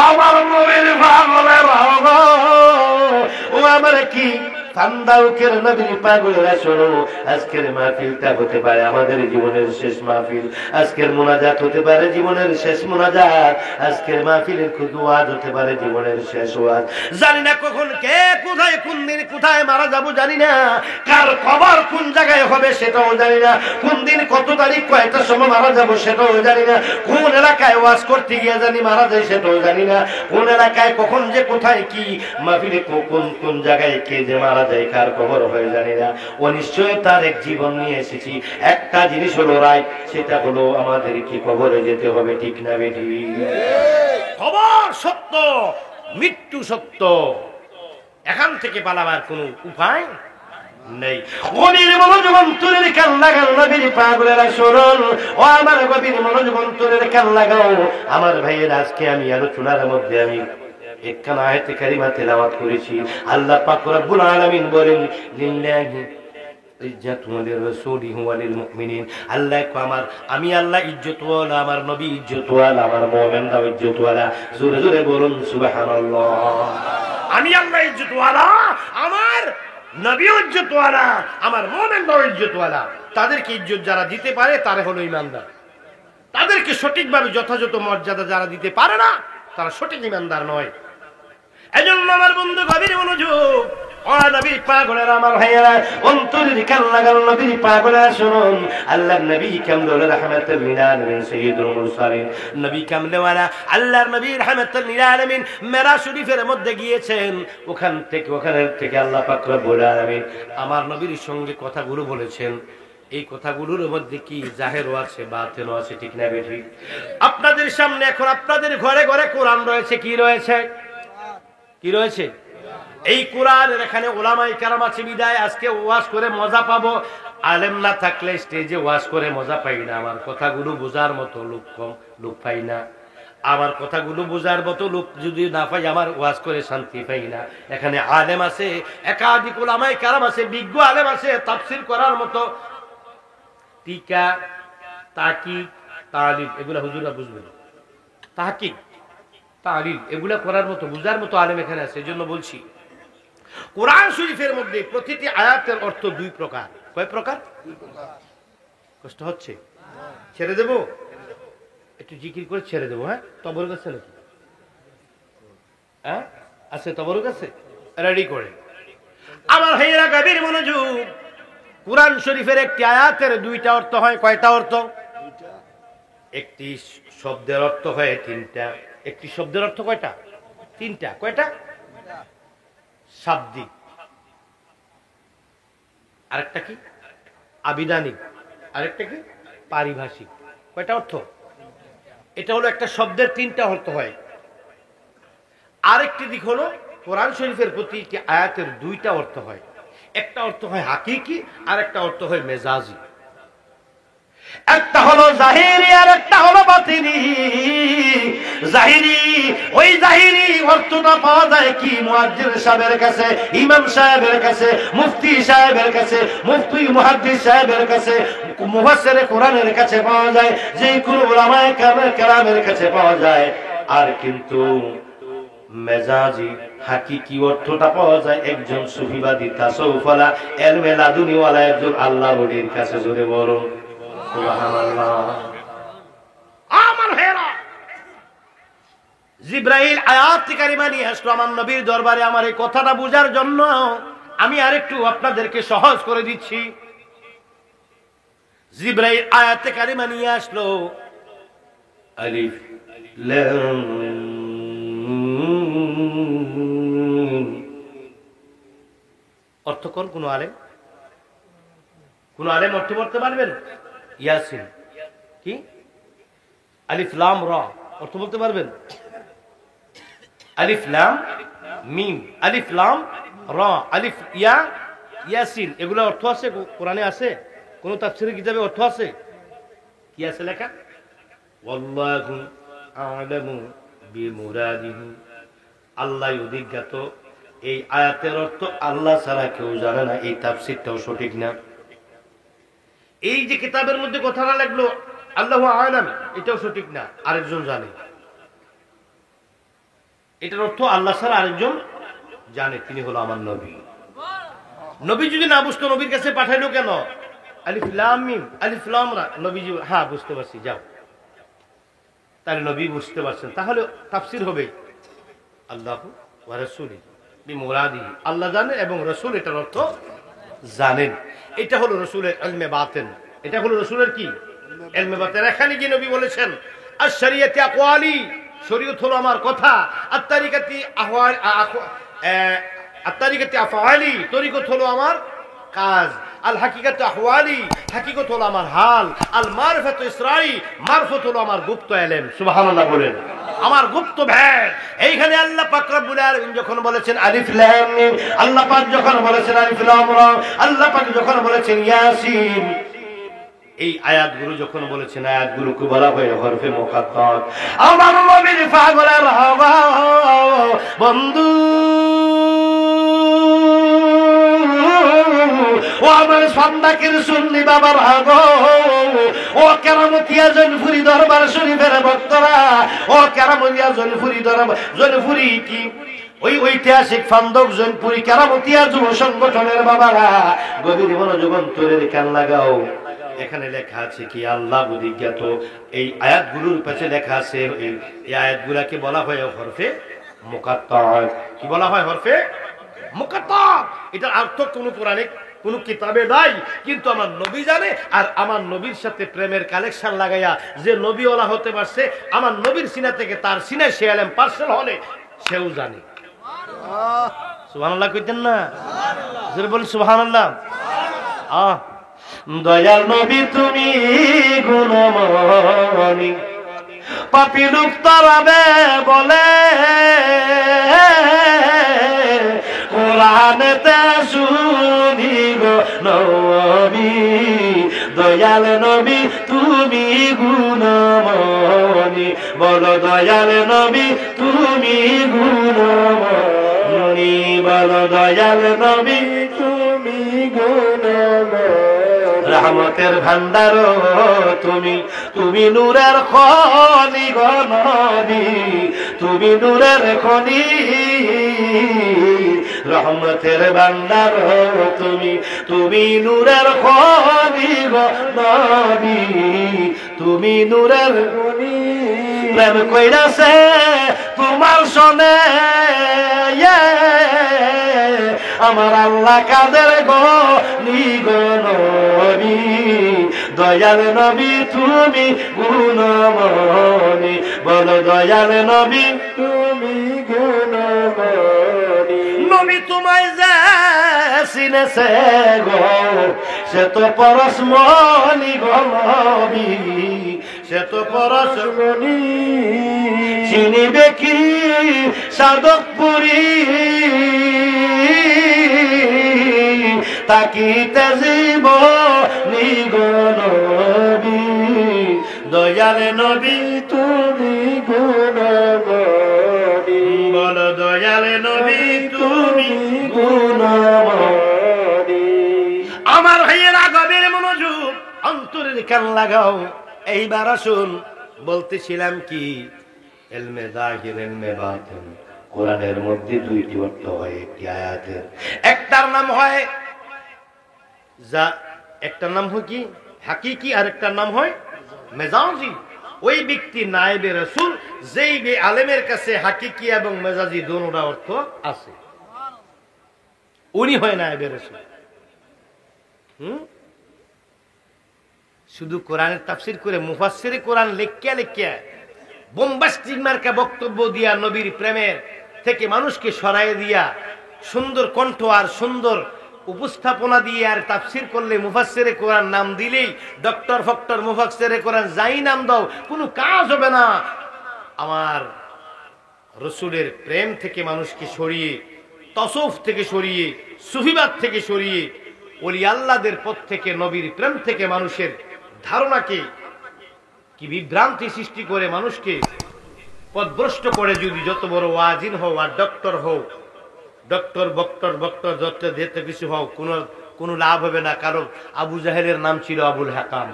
আমার নবীর পাগলেরা ও আমার কি ফান্দাউকের নবীর পাগলেরা শোনো, আজকের মাহফিলটা হতে পারে আমাদের জীবনের শেষ মাহফিল, আজকের মোনাজাত হতে পারে জীবনের শেষ মোনাজাত, আজকের মাহফিলের ওয়াজ হতে পারে জীবনের শেষ ওয়াজ। জানি না কখন কে কোথায় কোন দিন কোথায় মারা যাবো জানি না, কার কবর কোন জায়গায় হবে সেটাও জানি না, কোন দিন কত তারিখ কয়টার সময় মারা যাবো সেটাও জানি না, কোন এলাকায় ওয়াজ করতে গিয়ে জানি মারা যায় সেটাও জানি না, কোন এলাকায় কখন যে কোথায় কি মাহফিলে কোন জায়গায় কে যে মারা যায় কার খবর হয়ে জানি না। অনিশ্চয় তার এক জীবন নিয়ে এসেছি, একটা জিনিস হলো রায়, সেটা হলো আমাদের কি কবরে যেতে হবে, ঠিক না বেটি? খবর সত্য, মৃত্যু সত্য, এখান থেকে পালাবার কোনো উপায় নেই। গভীর মনোযোগ অন্তরের কান লাগাও নবীর পাগলেরা শোনো, ও আমার গভীর মনোযোগ অন্তরের কান লাগাও আমার ভাইয়ের। আজকে আমি আলোচনার মধ্যে আমি একখানা আয়াতে কারিমা তেলাওয়াত করেছি। আল্লাহ পাক রব্বুল আলামিন বলেন লিল্লাহি ইজ্জাতুল লিরাসূলিহি ওয়া লিল মুমিনিন। আল্লাহ কো আমি আল্লাহ ইজ্জতওয়ালা, আমার নবী ইজ্জতওয়ালা, আমার মুমিনরা ইজ্জতওয়ালা। জোরে জোরে বলুন সুবহানাল্লাহ। আমি আল্লাহ ইজ্জতওয়ালা, আমার নবী ইজ্জতওয়ালা, আমার মুমিনরা ইজ্জতওয়ালা। তাদেরকে ইজ্জত যারা দিতে পারে তারা হলো ঈমানদার। তাদেরকে সঠিকভাবে যথাযথ মর্যাদা যারা দিতে পারে না তারা সঠিক ঈমানদার নয়। এজন্য আমার বন্ধু গভীর মনোযোগ, ও নবীর পাগলেরা আমার ভাইয়েরা অন্তরের কান লাগানো নবীর পাগলেরা শুনুন। আল্লাহর নবী কামরুল রাহমাতুল লিল আলামিন সাইয়্যিদুল মুরসালিন নবী কামলেওয়ালা আল্লাহর নবী রাহমাতুল লিল আলামিন মেরাজ শরীফের মধ্যে গিয়েছেন। ওখান থেকে আল্লাহ পাক রব্বুল আলামিন আমার নবীর সঙ্গে কথাগুলো বলেছেন। এই কথাগুলোর মধ্যে কি জাহেরও আছে বাতিনও আছে, ঠিক না বেঠিক? আপনাদের সামনে এখন আপনাদের ঘরে ঘরে কোরআন রয়েছে। কি রয়েছে? কি রয়েছে? এই কোরআনের এখানে ওলামায়ে কেরাম আছে বিদায় আজকে ওয়াজ করে মজা পাবো। আলেম না থাকলে স্টেজে ওয়াজ করে মজা পাই না। আমার কথাগুলো বোঝার মতো লোক পাই না। আমার কথাগুলো বোঝার মতো লোক যদি না পাই আমার ওয়াজ করে শান্তি পাই না। এখানে আলেম আছে, একাধিক ওলামায়ে কেরাম আছে, বিজ্ঞ আলেম আছে, তাফসীর করার মতো টিকা তাকিদ তালিল এগুলা হুজুরা বুঝবেন, তাহকিক তালিল এগুলা করার মতো বুঝার মতো আলেম এখানে আছে। এই জন্য বলছি কোরআন শরীফের মধ্যে প্রতিটি আয়াতের অর্থ দুই প্রকার। কয় প্রকার? কষ্ট হচ্ছে? ছেড়ে দেব, একটু জিকির করে ছেড়ে দেবো। হ্যাঁ, তবরক আছে নাকি? হ্যাঁ আছে, তবরক আছে, রেডি করে। আমার ভাইয়েরা গভীর মনোযোগ, কোরআন শরীফের একটি আয়াতের দুইটা অর্থ হয়। কয়টা অর্থ? একটি শব্দের অর্থ হয় তিনটা। একটি শব্দের অর্থ কয়টা? তিনটা। কয়টা? শাব্দিক, আরেকটা কি আবিধানিক, আরেকটা কি পারিভাষিক। কয়টা অর্থ? এটা হলো একটা শব্দের তিনটা অর্থ হয়। আরেকটি দিক হলো কোরআন শরীফের প্রতি একটি আয়াতের দুইটা অর্থ হয়। একটা অর্থ হয় হাকিকি, আর একটা অর্থ হয় মেজাজি। একটা হলো জাহিরি আর একটা হলো বাতিনি। জাহিরি, ওই জাহিরি অর্থটা পাওয়া যায় কি মুয়াজ্জিন সাহেবের কাছে, ইমাম সাহেবের কাছে, মুফতি সাহেবের কাছে, মুফতি মুহাদ্দিস সাহেবের কাছে, মুফাসসিরে কোরআনের কাছে পাওয়া যায়, যে কোন উলামায়ে কেরামের কাছে পাওয়া যায়। আর কিন্তু মেজাজি হাকিকি অর্থটা পাওয়া যায় একজন সুফিবাদী তাসাউফওয়ালা ইলমে লাদুনিওয়ালা একজন আল্লাহ ওলির কাছে। জোরে বলুন সুবহানাল্লাহ। আমার ভাইরা, জিবরাইল আয়াত কারিমা নিয়ে আসলো আমার নবীর দরবারে আমার এই কথাটা বোঝার জন্য। আমি আরেকটু আপনাদেরকে সহজ করে দিচ্ছি। জিবরাইল আয়াত কারিমা নিয়ে আসলো, আলিফ লাম অর্থ কোন কোন আলেম? কোন আলেম অর্থ করতে পারবেন? ইয়াসিন কি? আলিফ লাম রা অর্থ বলতে পারবেন? আলিফ লাম মিম, আলিফ লাম রা, আলিফ ইয়া, ইয়াসিন, এগুলো অর্থ আছে কোরআনে? আছে? কোন তাফসীরের কিতাবে অর্থ আছে? কি আছে লেখা? ওয়াল্লাহু আ'লামু বিমুরাদিহি, আল্লাহ অধিজ্ঞাত। এই আয়াতের অর্থ আল্লাহ ছাড়া কেউ জানে না। এই তাফসীরটাও সঠিক না। এই যে কিতাবের মধ্যে কথাটা লাগলো আল্লাহু আ'লাম, এটাও সঠিক না, আরেকজন জানে। এটার অর্থ আল্লাহ ছাড়া আরেকজন জানে, তিনি হলো আমার নবী। নবী যদি না বুঝতো নবীর কাছে পাঠাইলো কেন? আলিফ লাম মিম, আলিফ লাম রা, নবীজি হ্যাঁ বুঝতে পারছি, যাও। তাহলে নবী বুঝতে পারছেন, তাহলে তাফসীর হবে আল্লাহু ওয়া রাসূলুহু বিমুরাদিহি, আল্লাহ জানে এবং রাসূল এটার অর্থ জানেন। এটা হলো রাসূলের ইলমে বাতিন। এটা হলো রাসূলের কি? ইলমে বাতিন। এখানে কি নবী বলেছেন আশ-শরিয়াতি আকওয়ালি, শরীয়ত হলো আমার কথা, আত-তারিকাতি আহওয়াল, আত-তারিকাতি আফআলি, তরিকত হলো আমার কাজ, আল হাকিকাতু আহওয়ালি, হাকিকত হলো আমার হাল, আল মারফাতু ইসরাই, মারফত হলো আমার গুপ্ত ইলম। সুবহানাল্লাহ বলেন, আমার গুপ্ত ভেদ। এইখানে আল্লাহ পাক রব্বুল আলামিন যখন বলেছেন আলিফ লাম মিম, আল্লাহ পাক যখন বলেছেন আলিফ লাম রা, আল্লাহ পাক যখন বলেছেন ইয়াসিন, এই আয়াতগুলো যখন বলেছেন আয়াতগুলোকে বলা হয় হরফে মুকাত্তাত। আমার নবীর পাগলের হওয়া বন্ধু, ও আমার সন্দাকের সুন্নি বাবার হাগো, ও কেরামতিয়া জনপুরি দরবার শরীফের ভক্তরা, ও কেরামতিয়া জনপুরি দরবার, জনপুরি কি ওই ঐতিহাসিক ফান্দক জনপুরি কেরামতিয়া যুব সংগঠনের বাবারা, গভীর মনোযোগ অন্তরের কান লাগাও। এখানে লেখা আছে কি আল্লাহ অধিজ্ঞাত। এই আয়াতগুলোর পাশে লেখা আছে এই আয়াতগুলাকে বলা হয় হরফে মুকাত্তাত। কি বলা হয়? হরফে মুকাত্তাত। এটার অর্থ কোন কোরআনে কোন কিতাবে নাই, কিন্তু আমার নবী জানে। আর আমার নবীর সাথে প্রেমের কালেকশন লাগাইয়া যে নবীওয়ালা হতে পারছে, আমার নবীর সিনা থেকে তার সিনায় সে আলেম পার্সেল হলে সেও জানে। সুবহানাল্লাহ কইতেন না? জোরে বলি সুবহানাল্লাহ। দয়াল নবী তুমি গুণমণি, পাপী লোক তারাবে বলে, কোরআনেতে শুনি গো নবী, দয়াল নবী তুমি গুণমণি, বলো দয়াল নবী তুমি গুণমণি, বলো দয়াল নবী তুমি গুণমণি। রহমতের ভান্ডার তুমি, তুমি নূরের খনি গো নবী, তুমি নূরের খনি, রহমতের ভান্ডার তুমি, তুমি নূরের খনি গো নবী, তুমি নূরের খনি। প্রেম কইরাছে তোমার সনে আমার আল্লাহ কাদের গো নিগো নবী, দয়াল নবী তুমি গুণমণি, বলো দয়াল নবী তুমি গুণমণি। নবী তোমায় যে চিনেছে গো সে তো পরশমণি গো নবী, সে তো পরশমণি। চিনিবে কি সাধকপুরী তাকিতে জীবনী গো নবী, দয়াল নবী তুমি গুণমণি, বল দয়াল নবী তুমি গুণমণি। আমার ভাইয়েরা গভীর মনোযোগ, অন্তরের কান লাগাও। এইবার আসুন, বলতেছিলাম কি ইলমে যাহির ইলমে বাতিন, কোরআনের মধ্যে দুইটি অর্থ হয় একটি আয়াতের। একটার নাম হয় একটার নাম হয় কি হাকিকি, আর একটার নাম হয় মেজাজি। ওই ব্যক্তি নায়েবে রাসূল, যেই আলেমের কাছে হাকিকি এবং মেজাজি দুটোটা অর্থ আছে, উনি হয় নায়েবে রাসূল। শুধু কোরআনের তাফসীর করে মুফাসসিরে কোরআন লেখিয়া লেখিয়া বোম্বাস্টিক মার্কা বক্তব্য দিয়া নবীর প্রেমের থেকে মানুষকে সরাই দিয়া সুন্দর কণ্ঠ আর সুন্দর উপস্থাপনা দিয়ে আর তাফসীর করলে মুফাসসিরে কোরআন নাম দিলেই ডক্টর ফক্টর মুফাসসিরে কোরআন যাই নাম দাও কোনো কাজ হবে না। আমার রাসূলের প্রেম থেকে মানুষকে সরিয়ে, তাসাউফ থেকে সরিয়ে, সুফিবাদ থেকে সরিয়ে, ওলি আল্লাহদের পথ থেকে, নবীর প্রেম থেকে মানুষের ধারণাকে কি বিভ্রান্তি সৃষ্টি করে মানুষকে পথভ্রষ্ট করে যদি যত বড় ওয়াজিন হও আর ডক্টর হও, ডক্টর বক্টর বক্টর যত যেতে কিছু হও, কোনো লাভ হবে না। কারণ আবু জাহেলের নাম ছিল আবুল হাকাম,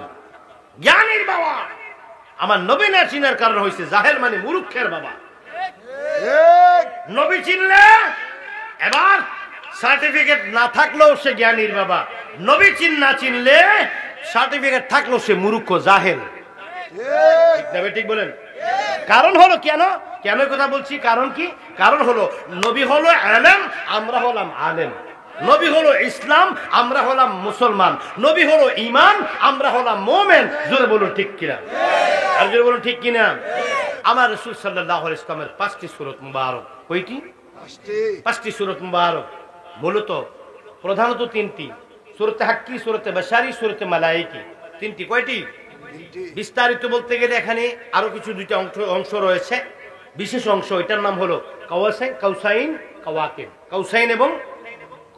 জ্ঞানীর বাবা। আমার নবী না চিনার কারণ হয়েছে জাহেল মানে মূর্খের বাবা। নবী চিনলে এবার সার্টিফিকেট না থাকলেও সে জ্ঞানীর বাবা, নবী না চিনলে সার্টিফিকেট থাকলেও সে মূর্খ জাহেল। ঠিক বলেন? কারণ হলো কেন কেন কথা বলছি? কারণ কি? কারণ হলো নবী হলো আলেম, আমরা হলাম আলেম। নবী হলো ইসলাম, আমরা হলাম মুসলমান। নবী হলো ঈমান, আমরা হলাম মুমিন। জোরে বলুন ঠিক কিনা? আর জোরে বলুন ঠিক কিনা? আমার রাসূল সাল্লাল্লাহু আলাইহি ওয়াসাল্লামের 5টি সূরত মুবারক। কয়টি? 5টি সূরত মুবারক। মূলত প্রধানত 3টি, সূরতে হাক্কি, সূরতে বাশারি, সূরতে মালায়েকি। 3টি। কয়টি? বিস্তারিত বলতে গেলে এখানে আরো কিছু 2টা অংশ রয়েছে, বিশেষ অংশ। এটার নাম হলো কাওয়াসাইন, কাউসাইন, কাওয়াকিব। কাউসাইন এবং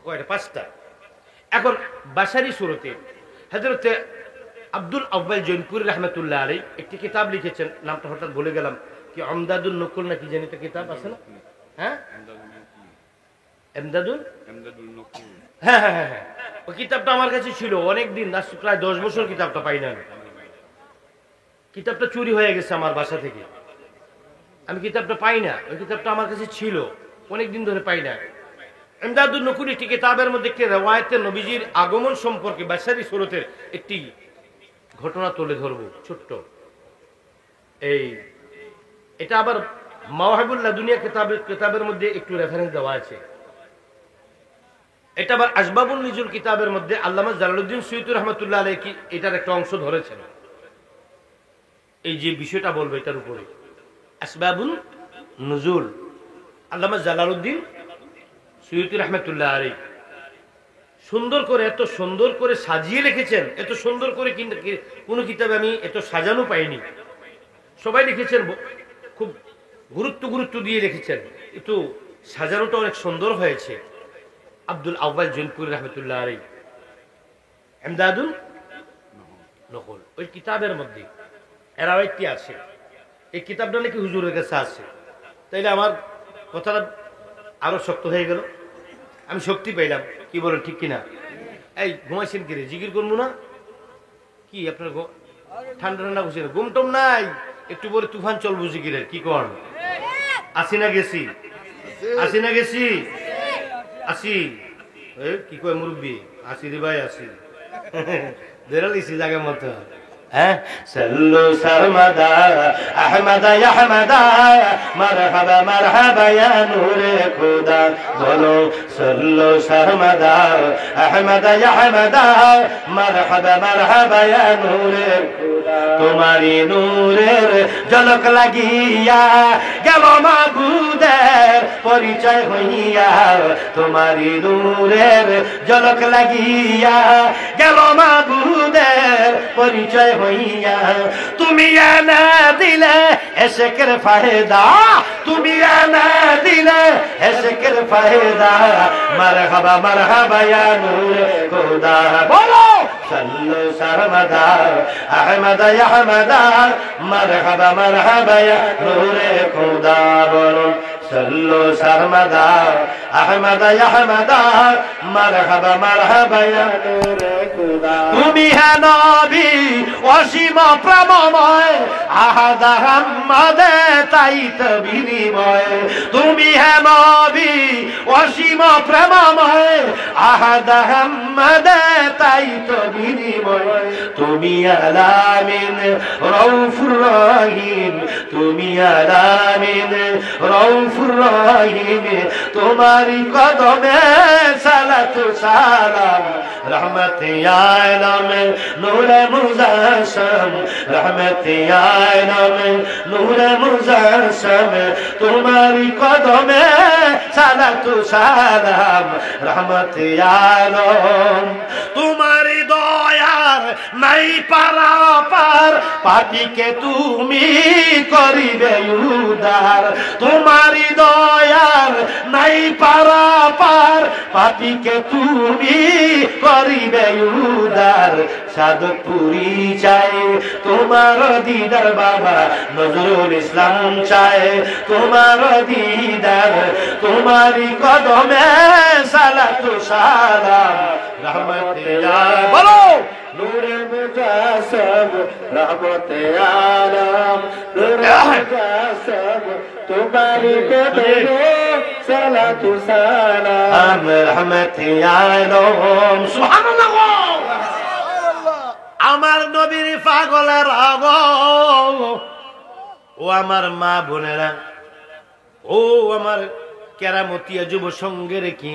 কয়টা? 5টা। এখন বাশারি সূরতে হযরত আব্দুল আউয়াল জৈনপুরী রাহমাতুল্লাহ আলাইহি একটি কিতাব লিখেছেন, নামটা হঠাৎ ভুলে গেলাম, কি আমদাদুন নকুল নাকি জানি তো কিতাব আছে না? হ্যাঁ, আমদাদুল নকুল। হ্যাঁ হ্যাঁ হ্যাঁ, ওই কিতাবটা আমার কাছে ছিল অনেক দিন, প্রায় 10 বছর কিতাবটা পাই না। কিতাবটা চুরি হয়ে গেছে আমার বাসা থেকে, আমি কিতাবটা পাই না। ওই কিতাবটা আমার কাছে ছিল অনেক দিন ধরে পাই না। আমদাদুন নকুল একটি কিতাবের মধ্যে একটি রিওয়ায়াতে নবীজির আগমন সম্পর্কে বাশারি সূরতের একটি ঘটনা তুলে ধরবো, ছোট্ট। এটা আবার মাওয়াহিবুল্লাহ দুনিয়া কিতাবের মধ্যে একটু রেফারেন্স দেওয়া আছে। এটা আবার আসবাবুন নুজুল কিতাবের মধ্যে আল্লামা জালালউদ্দিন সুয়ুতী রাহমাতুল্লাহ আলাইহি এটার একটা অংশ ধরেছেন। এই যে বিষয়টা বলবো এটার উপরে, আসবাবুন নুজুল, আল্লামা জালালউদ্দিন সুয়ুতী রাহমাতুল্লাহ আলাইহি সুন্দর করে, এত সুন্দর করে সাজিয়ে লিখেছেন, এত সুন্দর করে কোন কিতাবে আমি এত সাজানো পাইনি। সবাই লিখেছেন খুব গুরুত্ব দিয়ে লিখেছেন, একটু সাজানোটা অনেক সুন্দর হয়েছে। আব্দুল আউয়াল জৈনপুরী রাহমাতুল্লাহ আলাইহি আমদাদুন নকুল, ওই কিতাবের মধ্যে এরাও একটি আছে। এই কিতাবটা নাকি হুজুরের কাছে আছে। তাইলে আমার কথাটা আরো শক্ত হয়ে গেল, আমি শক্তি পাইলাম। কি বলেন ঠিক কিনা? এই ঘুমাইছেন কি রে? জিকির করবো না? কি আপনার ঠান্ডা ঠান্ডা বসে ঘুম টুম নাই? একটু পরে তুফান চল বুঝি গিলে কি কর? আসি না গেছি, আসি না গেছি, আসি। কি কয় মুরব্বী? আসি রে ভাই আসি। বেরালিছি জায়গা মতো। سلوا سرمدا احمد يا احمدا مرحبا مرحبا يا نور خدا بولو سلوا سرمدا احمد يا احمدا مرحبا مرحبا يا نور خدا তোমারি নূরের ঝলক লাগিয়া গেল মাবুদের পরিচয় হইয়া তোমারি নূরের ঝলক লাগিয়া গেল মাবুদের পরিচয় হইয়া তুমি এনে দিলে এশেকের ফায়দা তুমি এনে দিলে এশেকের ফায়দা মারহাবা মারহাবা ইয়া নূর খোদা বলো সাল্লু সারমাদা আহমদ ইয়া আহমদা মারহাবা মারহাবা ইয়া নূর খোদা বলো সাল্লু সারমাদা আহমদ ইয়া আহমদা মারহাবা মারহাবা ইয়া নূর খোদা তুমি হে নবী অসীম প্রেমময় আহাদ আহমদে তাইত বিনিময় তুমি হে নবী অসীম প্রেমময় আহাদ আহমদে তাইত বিনিময় তুমি আলামিন রউফুর রহিম তুমি আলামিন রউফুর রহিম তোমারি কদমে সালাতু সালাম রহমতে আলম নূরে মুজাসম রহমতে আলম নূরে মুজাসম তোমারি কদমে সালাতু সালাম রহমতে আলম তোমারি দয়ার নাই পারাপার পাপিকে তুমি করিবে উদ্ধার তোমারি দয়ার নাই পারাপার পাপিকে তুমি করিবে উদ্ধার সাধক পুরি চায় তোমার দিদার বাবা নজরুল ইসলাম চায় তোমার দিদার তোমারি কদমে সালাতু সালাম রহমতে আলম বলো নূরে মুজাসম রহমতে আলম নূরে মুজাসম তোমারি কদমে সালাতু সালাম রহমতে আলম সুবহানাল্লাহ। আমার নবীর পাগলের রাগ ও আমার মা বোনেরা ও আমার কেরামতিয়া যুব সঙ্গের কি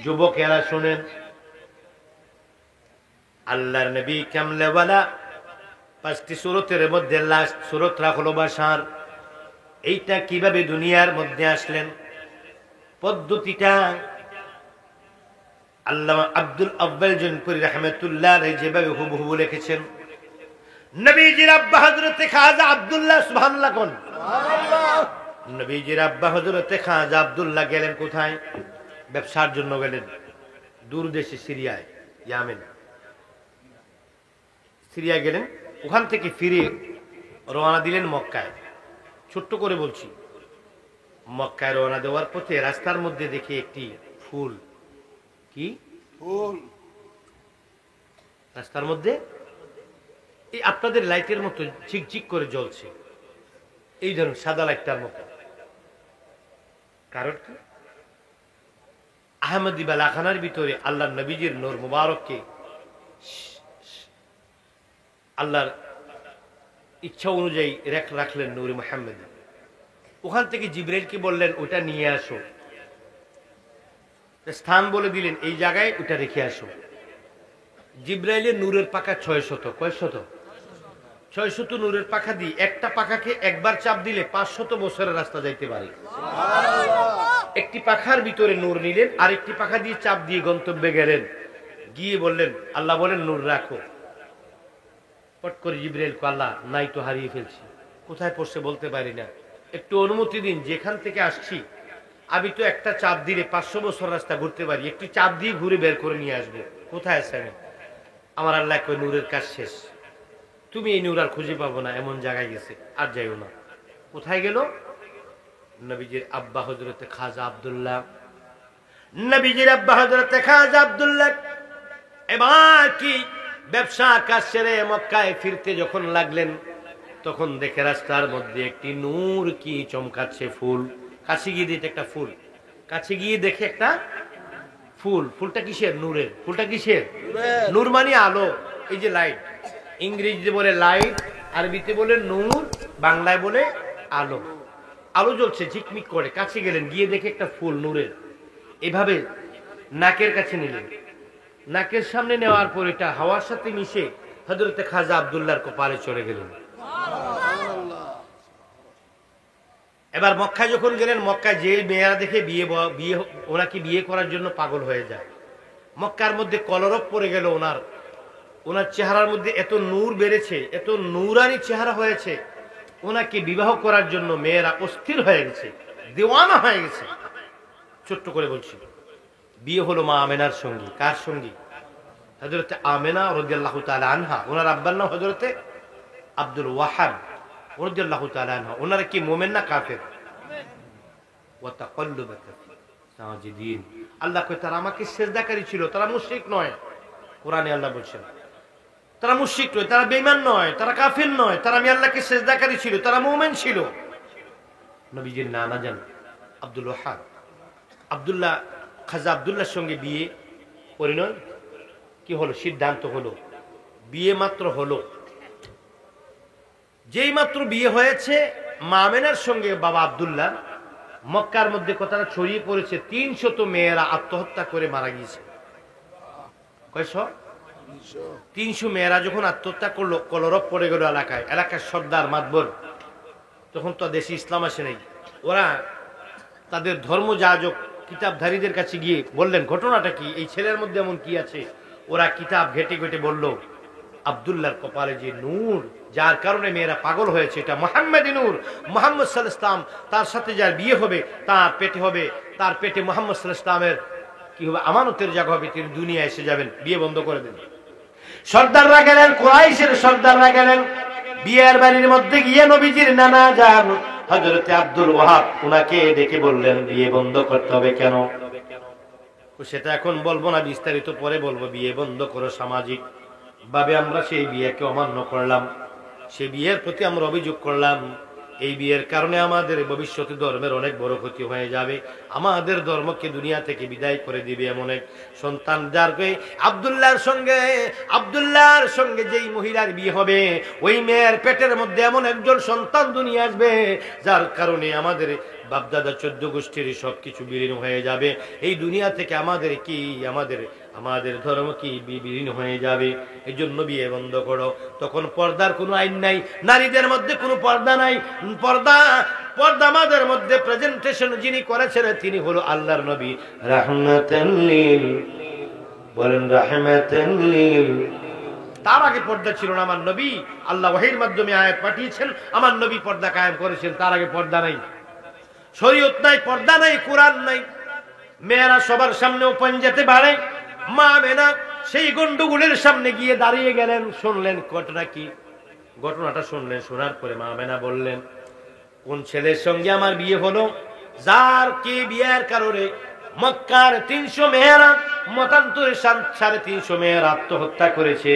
যুবকেরা শুনেন আল্লাহর নবী কামলেওয়ালা 5টি সূরতের মধ্যে লাস্ট সূরত রাখলো বাশার এইটা কিভাবে দুনিয়ার মধ্যে আসলেন পদ্ধতিটা আল্লামা আব্দুল আউয়াল জনপুরি রাহমাতুল্লাহ আলাইহি যেভাবে হুবহু লিখেছেন নবীজির আব্বা হযরত খাজা আব্দুল্লাহ সুবহানাল্লাহ কোন সুবহানাল্লাহ নবীজির আব্বা হযরত খাজা আব্দুল্লাহ গেলেন কোথায়? ব্যবসার জন্য গেলেন দূর দেশে সিরিয়ায় ইয়ামেন সিরিয়া গেলেন ওখান থেকে ফিরে রওনা দিলেন মক্কায়। ছোট্ট করে বলছি মক্কায় রওনা দেওয়ার পথে রাস্তার মধ্যে দেখে একটি ফুল কি ফুল রাস্তার মধ্যে এই আপনাদের লাইটের মতো ঝিকঝিক করে জ্বলছে এই ধরুন সাদা লাইটটার মতো কারণ কি আহমদি বালাখানার ভিতরে আল্লাহর নবীজির নূর মুবারককে আল্লাহর ইচ্ছা অনুযায়ী রাখলেন নূরে মুহাম্মদ। ওখান থেকে জিবরাইলকে বললেন ওটা নিয়ে আসো স্থান বলে দিলেন এই জায়গায় ওটা রেখে আসো। জিবরাইলের নূরের পাখা 600 কয়শত 600 নূরের পাখা দিয়ে একটা পাখাকে একবার চাপ দিলে 500 বছরের রাস্তা যাইতে পারে। একটি পাখার ভিতরে নূর নিলেন আরেকটি পাখা দিয়ে চাপ দিয়ে গন্তব্যে গেলেন গিয়ে বললেন আল্লাহ বলেন নূর রাখো। পট করে জিবরাইল কো আল্লাহ নাই তো হারিয়ে ফেলছি কোথায় পড়ছে বলতে পারি না একটু অনুমতি দিন যেখান থেকে আসছি আমি তো একটা চাপ দিলে 500 বছর রাস্তা ঘুরতে পারি একটি চাপ দিয়ে ঘুরে বের করে নিয়ে আসবো কোথায় আছে আমি আমার আল্লাহ কই নূরের কাজ শেষ তুমি এই নূর আর খুঁজে পাবো না এমন জায়গায় গেছে আর যাইও না। কোথায় গেল? নবীজির আব্বা হযরত খাজা আব্দুল্লাহ নবীজির আব্বা হযরত খাজা আব্দুল্লাহ এবার কি ব্যবসা কাজ সেরে মক্কায় ফিরতে যখন লাগলেন তখন দেখে রাস্তার মধ্যে একটি নূর কি চমকাচ্ছে ফুল। কাছে গিয়ে দিতে একটা ফুল, কাছে গিয়ে দেখে একটা ফুল। ফুলটা কিসের? নূরের। ফুলটা কিসের? নূর মানে আলো। এই যে লাইট, ইংরেজিতে বলে লাইট, আরবিতে বলে নূর, বাংলায় বলে আলো। আলো জ্বলছে ঝিকমিক করে। কাছে গেলেন, গিয়ে দেখে একটা ফুল নূরের। এভাবে নাকের কাছে নিলেন। নাকের সামনে নেওয়ার পর এটা হাওয়ার সাথে মিশে হযরতে খাজা আব্দুল্লাহর কপালে চলে গেলেন। এবার মক্কায় যখন গেলেন, মক্কায় যে মেয়েরা দেখে ওনাকে বিয়ে করার জন্য পাগল হয়ে যায়। মক্কার মধ্যে কলরব পড়ে গেল ওনার চেহারার মধ্যে এত নূর বেড়েছে, এত নূরানি চেহারা হয়েছে, ওনাকে বিবাহ করার জন্য মেয়েরা অস্থির হয়ে গেছে, দেওয়ানা হয়ে গেছে। ছোট্ট করে বলছি, বিয়ে হলো মা আমেনার সঙ্গে। কার সঙ্গে? হযরতে আমেনা রাদিয়াল্লাহু তাআলা আনহা। ওনার আব্বার নাম হযরতে আব্দুল ওয়াহাব রাদিয়াল্লাহু তাআলা আনহা। ওনারা কি মুমিন না কাফের? ওয়া তাকাল্লুবাকা সাজিদিন। আল্লাহ কয় তারা আমাকে সিজদাকারী ছিল, তারা মুশরিক নয়। কোরআনে আল্লাহ বলছেন তারা মুশরিক নয়, তারা বেঈমান নয়, তারা কাফির নয়, তারা আমি আল্লাহকে সিজদাকারী ছিল, তারা মুমিন ছিল। নবীজির নানা জান আব্দুল ওয়াহাব, আব্দুল্লাহ, খাজা আব্দুল্লাহর সঙ্গে বিয়ে পরিণয় কি হলো, সিদ্ধান্ত হলো। বিয়ে মাত্র হলো, যেই মাত্র বিয়ে হয়েছে মা আমেনার সঙ্গে বাবা আব্দুল্লাহ, মক্কার মধ্যে কথাটা ছড়িয়ে পড়েছে 300 মেয়েরা আত্মহত্যা করে মারা গিয়েছে। কয়শ? 300 মেয়েরা যখন আত্মহত্যা করলো, কলরব পড়ে গেল এলাকার সর্দার মাতবর। তখন তো দেশে ইসলাম আসে নাই। ওরা তাদের ধর্ম যাজক কিতাবধারীদের কাছে গিয়ে বললেন ঘটনাটা কি, এই ছেলের মধ্যে এমন কি আছে। ওরা কিতাব ঘেটে ঘেটে বলল আব্দুল্লাহর কপালে যে নূর, যার কারণে মেয়েরা পাগল হয়েছে, এটা মুহাম্মাদি নূর। মুহাম্মদ সাল্লাল্লাহু আলাইহি ওয়াসাল্লাম, তার সাথে যার বিয়ে হবে তার পেটে হবে, তার পেটে মুহাম্মদ সাল্লাল্লাহু আলাইহি ওয়াসাল্লামের কি হবে, আমানতের জায়গা হবে, তিনি দুনিয়া এসে যাবেন। বিয়ে বন্ধ করে দেন। সর্দাররা গেলেন, কুরাইশের সর্দাররা গেলেন বিয়ের বাড়ির মধ্যে গিয়ে নবীজির নানা জান হযরতে আব্দুল ওয়াহাব উনাকে ডেকে বললেন বিয়ে বন্ধ করতে হবে কেন। সেটা এখন বলবো না, বিস্তারিত পরে বলবো। বিয়ে বন্ধ করো, সামাজিক ভাবে আমরা সেই বিয়েকে অমান্য করলাম, সেই বিয়ের প্রতি আমরা অভিযোগ করলাম। এই বিয়ের কারণে আমাদের ভবিষ্যতে ধর্মের অনেক বড় ক্ষতি হয়ে যাবে, আমাদের ধর্মকে দুনিয়া থেকে বিদায় করে দিবে এমন এক সন্তান, যার আব্দুল্লাহর সঙ্গে যেই মহিলার বিয়ে হবে ওই মেয়ের পেটের মধ্যে এমন একজন সন্তান দুনিয়া আসবে, যার কারণে আমাদের বাপদাদা 14 গোষ্ঠীর সবকিছু বিলীন হয়ে যাবে। এই দুনিয়া থেকে আমাদের কি আমাদের ধর্ম কি বিলীন হয়ে যাবে। এই জন্য বিয়ে বন্ধ করো। তখন পর্দার কোনো আইন নাই, নারীদের মধ্যে কোনো পর্দা নাই। পর্দা আমাদের মধ্যে প্রেজেন্টেশন যিনি করেছেন তিনি হলো আল্লাহর নবী রাহমাতাল লিল, বলেন রাহমাতাল লিল। তার আগে পর্দা ছিল না। আমার নবী আল্লাহ ওহীর মাধ্যমে আয়াত পাঠিয়েছেন, আমার নবী পর্দা কায়েম করেছেন। তার আগে পর্দা নাই, শরীয়ত নাই, পর্দা নাই, কোরআন নাই। মেয়েরা সবার সামনে ওপেন যেতে পারে। মা আমেনা সেই গন্ডগোলের সামনে গিয়ে দাঁড়িয়ে গেলেন, শুনলেন ঘটনা কি। ঘটনাটা শুনলেন, শোনার পরে মা আমেনা বললেন কোন ছেলের সঙ্গে আমার বিয়ে হলো, যার কি বিয়ের কারণে মক্কার 300 মেয়েরা, মতান্তরে 350 মেয়েরা আত্মহত্যা করেছে।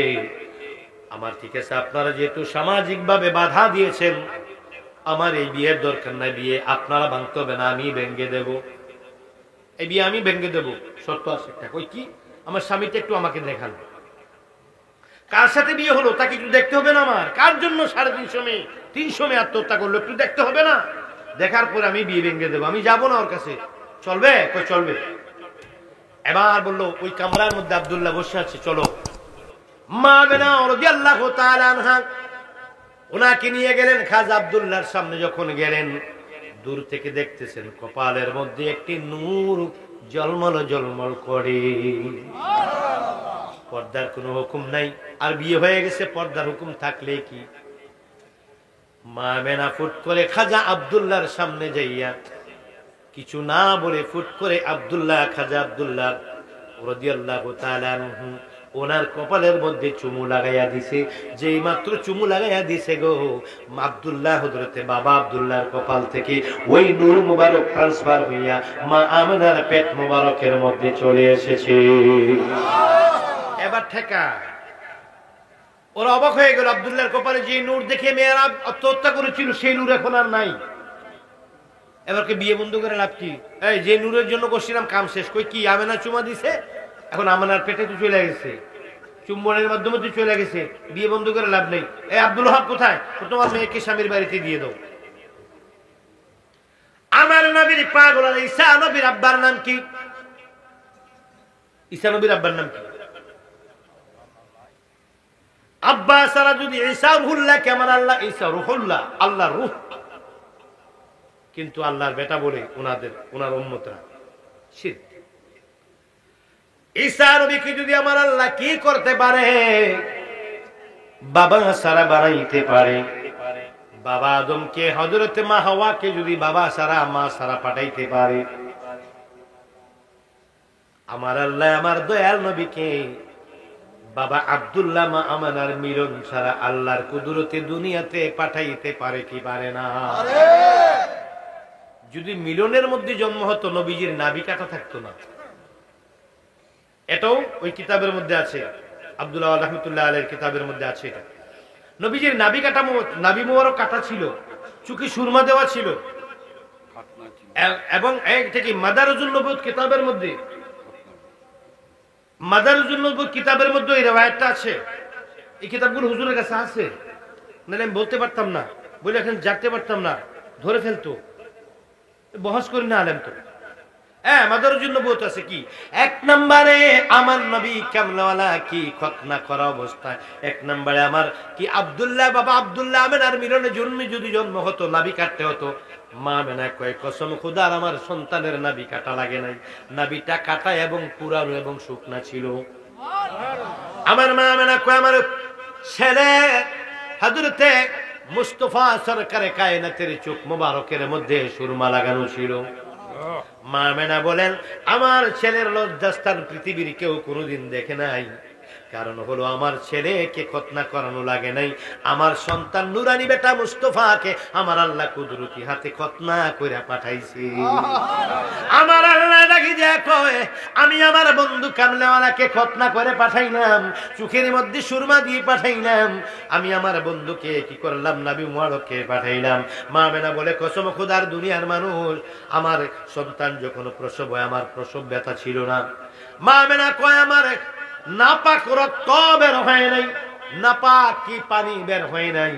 আমার ঠিক আছে, আপনারা যেহেতু সামাজিক ভাবে বাধা দিয়েছেন, আমার এই বিয়ের দরকার নাই, বিয়ে আপনারা ভাঙতে হবে না, আমি ভেঙে দেব। এই বিয়ে আমি ভেঙে দেব, শর্ত আছে একটা। কই কি? আমার স্বামীটা একটু আমাকে দেখান, কার সাথে বিয়ে হলো তাকে একটু দেখতে হবে না। আমার কার জন্য 350 মেয়ে আত্মহত্যা করলো একটু দেখতে হবে না। দেখার পরে আমি বিয়ে ভেঙে দেবো, আমি যাবো না ওর কাছে। চলবে? কই চলবে। এবার বললো ওই কামরার মধ্যে আব্দুল্লাহ বসে আছে, চলো। মা আমেনা রাদিয়াল্লাহু তাআলা আনহা ওনাকে নিয়ে গেলেন। খাজা আব্দুল্লাহর সামনে যখন গেলেন, দূর থেকে দেখতেছেন কপালের মধ্যে একটি নূর ঝলমল করে। পর্দার কোনো হুকুম নাই, আর বিয়ে হয়ে গেছে, পর্দার হুকুম থাকলে কি। মা আমেনা ফুট করে খাজা আব্দুল্লাহর সামনে যাইয়া কিছু না বলে ফুট করে খাজা আব্দুল্লাহ রাদিয়াল্লাহু তাআলা আনহু ওনার কপালের মধ্যে চুমু লাগাইয়া দিছে। যেই মাত্র চুমু লাগাইয়া দিছে গো, আব্দুল্লাহ হযরতে বাবা আব্দুল্লাহর কপাল থেকে ওই নূর মুবারক ট্রান্সফার হইয়া মা আমেনার পেট মুবারকের মধ্যে চলে এসেছে। এবার ঠেকা ওরা অবাক হয়ে গেল, আব্দুল্লাহর কপালে যে নূর দেখে মেয়েরা আত্মহত্যা করেছিল সেই নূর এখন আর নাই। এবারকে বিয়ে বন্ধ করে লাভ কি? এই যে নূরের জন্য করছিলাম কাম শেষ। কই কি? আমেনা চুমা দিছে, এখন আমেনার পেটে তো চলে গেছে, চুম্বনের মাধ্যমে তো চলে গেছে, বিয়ে বন্ধ করে লাভ নেই। এই আব্দুল হক কোথায়? তোমার মেয়েকে স্বামীর বাড়িতে দিয়ে দাও। আমার নবীর পাগল ঈসা নবীর আব্বার নাম কি? ঈসা নবীর আব্বার নাম কি? আব্বা সারা যদি ঈসা রুহুল্লাহ, কেমন আল্লাহ ঈসা রুহুল্লাহ, আল্লাহ রূহ, কিন্তু আল্লাহর বেটা বলে ওনার উম্মতরা শিরক। ঈসা নবীকে যদি আমার আল্লাহ কি করতে পারে? বাবা সারা বানাইতে পারে। বাবা আদমকে, হযরতে মা হাওয়াকে যদি বাবা সারা মা সারা পাঠাইতে পারে, আমার আল্লাহ আমার দয়াল নবীকে বাবা আব্দুল্লাহ মা আমানার মিলন ছাড়া আল্লাহর কুদরতে দুনিয়াতে পাঠাইতে পারে কি পারে না? যদি মিলনের মধ্যে জন্ম হতো, নবীজির নাভি কাটা থাকতো না। এটাও ওই কিতাবের মধ্যে আছে, আব্দুল্লাহ রাহমাতুল্লাহ আলাইহির কিতাবের মধ্যে আছে। এটা নবীজির নাভি কাটা, নাভি মোবারক কাটা ছিল, চুকি সুরমা দেওয়া ছিল, এবং এটা কি মাদারুজুন নবুওয়াত কিতাবের মধ্যে, মাদারুজুন নবুওয়াত কিতাবের মধ্যে এই riwayatটা আছে। এই কিতাবগুলো হুজুরের কাছে আছে, নাহলে আমি বলতে পারতাম না, বলে এখন জানতে পারতাম না, ধরে ফেলতো, বহস করি না আলেম তো। মাদারুজুন নবুওয়াত আছে কি? এক নম্বরে আমার নবী কামলাওয়ালা কি খতনা করা অবস্থায়, এক নম্বরে আমার কি আব্দুল্লাহ, বাবা আব্দুল্লাহ আমেনার মিলনে যদি জন্ম হতো, নাভি কাটতে হতো। মা আমেনা কয়, কসম খোদার আমার সন্তানের নাভি কাটা লাগে নাই, নাভিটা কাটা এবং পুরানো এবং শুকনা ছিল। আমার মা আমেনা কয়, আমার ছেলে হযরতে মুস্তাফা সরকারে কায়নাতের চোখ মোবারকের মধ্যে সুরমা লাগানো ছিল। মা আমেনা বলেন, আমার ছেলের লজ্জাস্থান পৃথিবীর কেউ কোনোদিন দেখে নাই। কারণ হলো আমার ছেলেকে খতনা করানো লাগে নাই, আমার সন্তান নুরানি বেটা মুস্তাফাকে আমার আল্লাহ কুদরতি হাতে খতনা করে পাঠাইছে। আমার আল্লাহ নাকি দেখো, আমি আমার বন্ধু কামলেওয়ালাকে খতনা করে পাঠাইলাম, চোখের মধ্যে সুরমা দিয়ে পাঠাইলাম, আমি আমার বন্ধুকে কি করলাম, নবী মুবারককে পাঠাইলাম। মা আমেনা বলে, কসম খোদার দুনিয়ার মানুষ, আমার সন্তান যখন প্রসব হয়, আমার প্রসব ব্যথা ছিল না। মা আমেনা কয়, আমার নাপাক রক্ত বের হয় নাই, নাপাক কি পানি বের হয় নাই,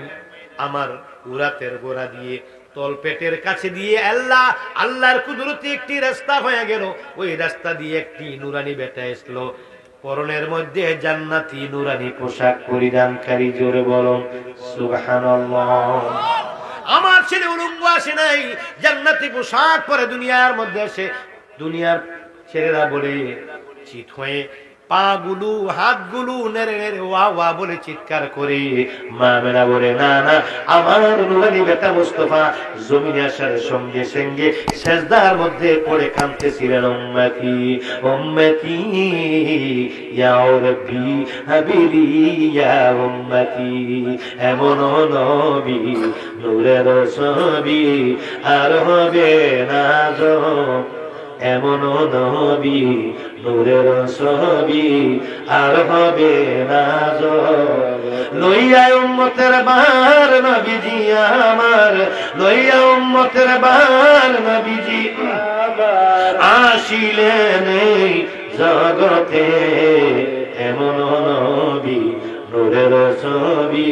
আমার উরাতের গোড়া দিয়ে তল পেটের কাছে দিয়ে আল্লাহর কুদরতে একটি রাস্তা হয়ে গেল। ওই রাস্তা দিয়ে একটি নুরানি বেটা আসলো, পরনের মধ্যে জান্নাতি নুরানি পোশাক পরিধানকারী। জোরে বলুন সুবহানাল্লাহ। আমার ছেলে উলঙ্গ আসে নাই, জান্নাতি পোশাক পরে দুনিয়ার মধ্যে আসে। দুনিয়ার ছেলেরা বলে চিত হয়ে, পাগুলো হাতগুলো নেড়ে নেড়ে ওয়া ওয়া বলে চিৎকার করে। মা আমেনা বলে, না না, আমার নুরানি বেটা মুস্তাফা জমিনে আসার সঙ্গে সঙ্গে সেজদার মধ্যে পড়ে কাঁদতেছিলেন, উম্মতি উম্মতি ইয়া রাব্বি হাবিলি ইয়া উম্মতি। এমন নবী নূরের ছবি আর হবে না গো, এমন নবী নূরের ছবি আর হবে না গো। লইয়া উম্মতের বার নবীজি আমার, লইয়া উম্মতের বার নবীজি আমার, আসিলেন এই জগতে। এমন নবী নূরের ছবি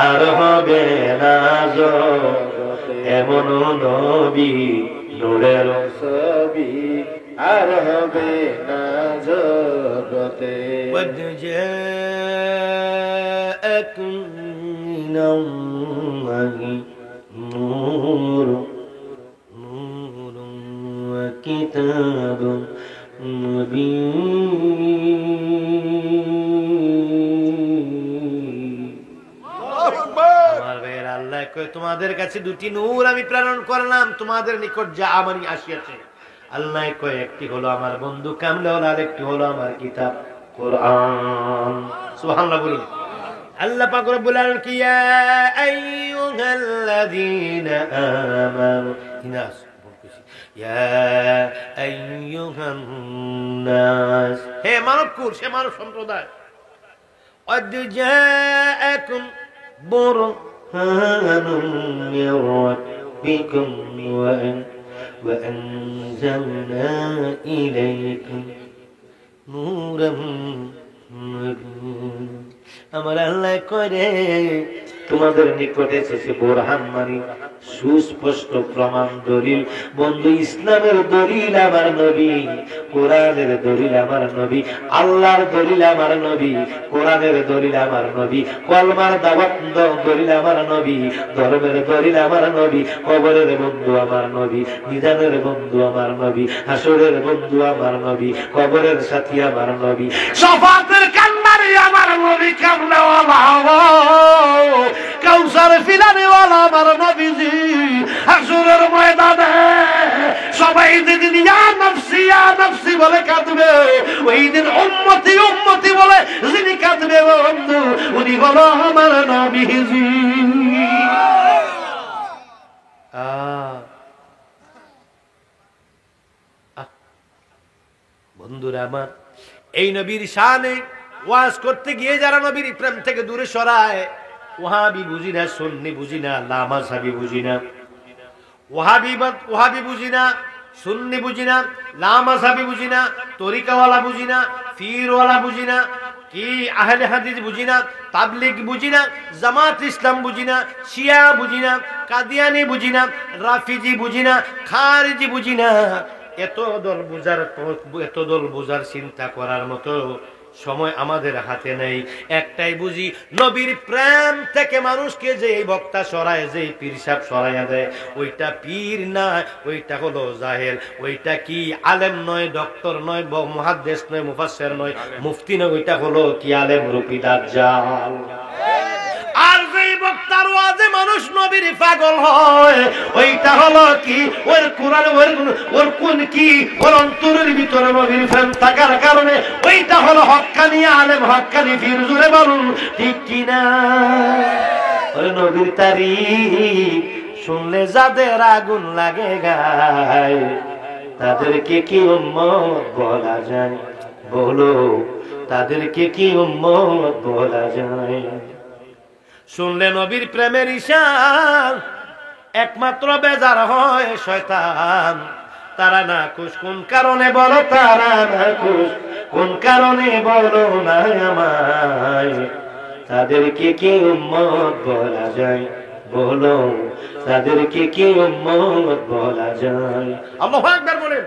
আর হবে না গো, এমন নবী নূরের ছবি আর হবে না জগতে। قد جاءكم من الله نور وكتاب مبين। আমার ভাইয়ের আল্লাহ কয়, তোমাদের কাছে দুটি নূর আমি প্রেরণ করলাম, তোমাদের নিকট যা আমারই আসিয়াছে। আল্লাহ কয়, একটি হলো আমার বন্ধু কামলেওয়ালা, আর একটি হলো আমার কিতাব কোরআন। সুবহানাল্লাহ বলুন। আল্লাহ পাক রব্বুল আলামিন কি, ইয়া আইয়ুহাল্লাযীনা আমানু, নাস বলতেছি, ইয়া আইয়ুহান নাস, হে মানবকুল, হে মানব সম্প্রদায়, قد جاءكم برهان من ربكم وأنزلنا إليكم نورا مبينا আমার আল্লাহ করে তোমাদের নিকটে এসেছে বোরহান মানে সুস্পষ্ট প্রমাণ দলিল। বন্ধু, ইসলামের দলিল আমার নবী, কোরআনের দলিল আমার নবী, আল্লাহর দলিল আমার নবী, কোরআনের দলিল আমার নবী, কলমার দাওয়াত দলিল আমার নবী, ধর্মের দলিল আমার নবী, কবরের বন্ধু আমার নবী, নিদানের বন্ধু আমার নবী, হাসরের বন্ধু আমার নবী, কবরের সাথী আমার নবী, শাফাতের কান্নারি আমার নবী, কামলাওয়ালা কাউসার ফিলানিওয়ালা আমার নবীজি। হাসরের ময়দানে সবাই যেদিন ইয়া নফসি বলে কাঁদবে, ওই দিন উম্মতি উম্মতি বলে যিনি কাঁদবে বন্ধু, উনি হলো আমার নবীজি। বন্ধুরা আমার, এই নবীর শানে ওয়াজ করতে গিয়ে যারা নবীর প্রেম থেকে দূরে সরায়, ওয়াহাবি বুঝি না, সুন্নি বুঝি না, লামাযহাবি বুঝি না, ওয়াহাবি বুঝি না, সুন্নি বুঝি না, লামাযহাবি বুঝি না, তরিকাওয়ালা বুঝি না, পীরওয়ালা বুঝি না, কি আহলে হাদিস বুঝি না, তাবলীগ বুঝি না, জামাত ইসলাম বুঝি না, শিয়া বুঝি না, কাদিয়ানি বুঝি না, রাফিজি বুঝি না, খারিজি বুঝি না। এত দল বুঝার চিন্তা করার মতো সময় আমাদের হাতে নেই। একটাই বুঝি, নবীর প্রেম থেকে মানুষকে যে বক্তা সরায়, যে পীর সাহেব সরাইয়া দেয়, ওইটা পীর না, ওইটা হলো জাহেল। ওইটা কি আলেম নয়, ডক্টর নয়, মুহাদ্দিস নয়, মুফাসসির নয়, মুফতি নয়, ওইটা হলো কি আলেম রূপী দাজ্জাল। আর যেই বক্তার ওয়াজে মানুষ নবীর পাগল হয়, ওইটা হলো কি ওর কোরআন ওর কোন কি ওর অন্তরের ভিতরে নবীর প্রেম থাকার কারণে ওইটা হলো হক্কানি আলেম, হক্কানি পীর। জুড়ে বলুন ঠিক কি না? ওরে নবীর তারিফ শুনলে যাদের আগুন লাগে গায়, তাদেরকে কি উম্মত বলা যায়? বলো, তাদেরকে কি উম্মত বলা যায়? শুনলে নবীর প্রেমের ঈশান একমাত্র বেজার হয় শয়তান। তারা না খুশ কোন কারণে বলো, তারা না খুশ কোন কারণে বলো না আমায়? তাদেরকে কি উম্মত বলা যায়? বলো, তাদেরকে কি উম্মত বলা যায়? আল্লাহু আকবার বলেন।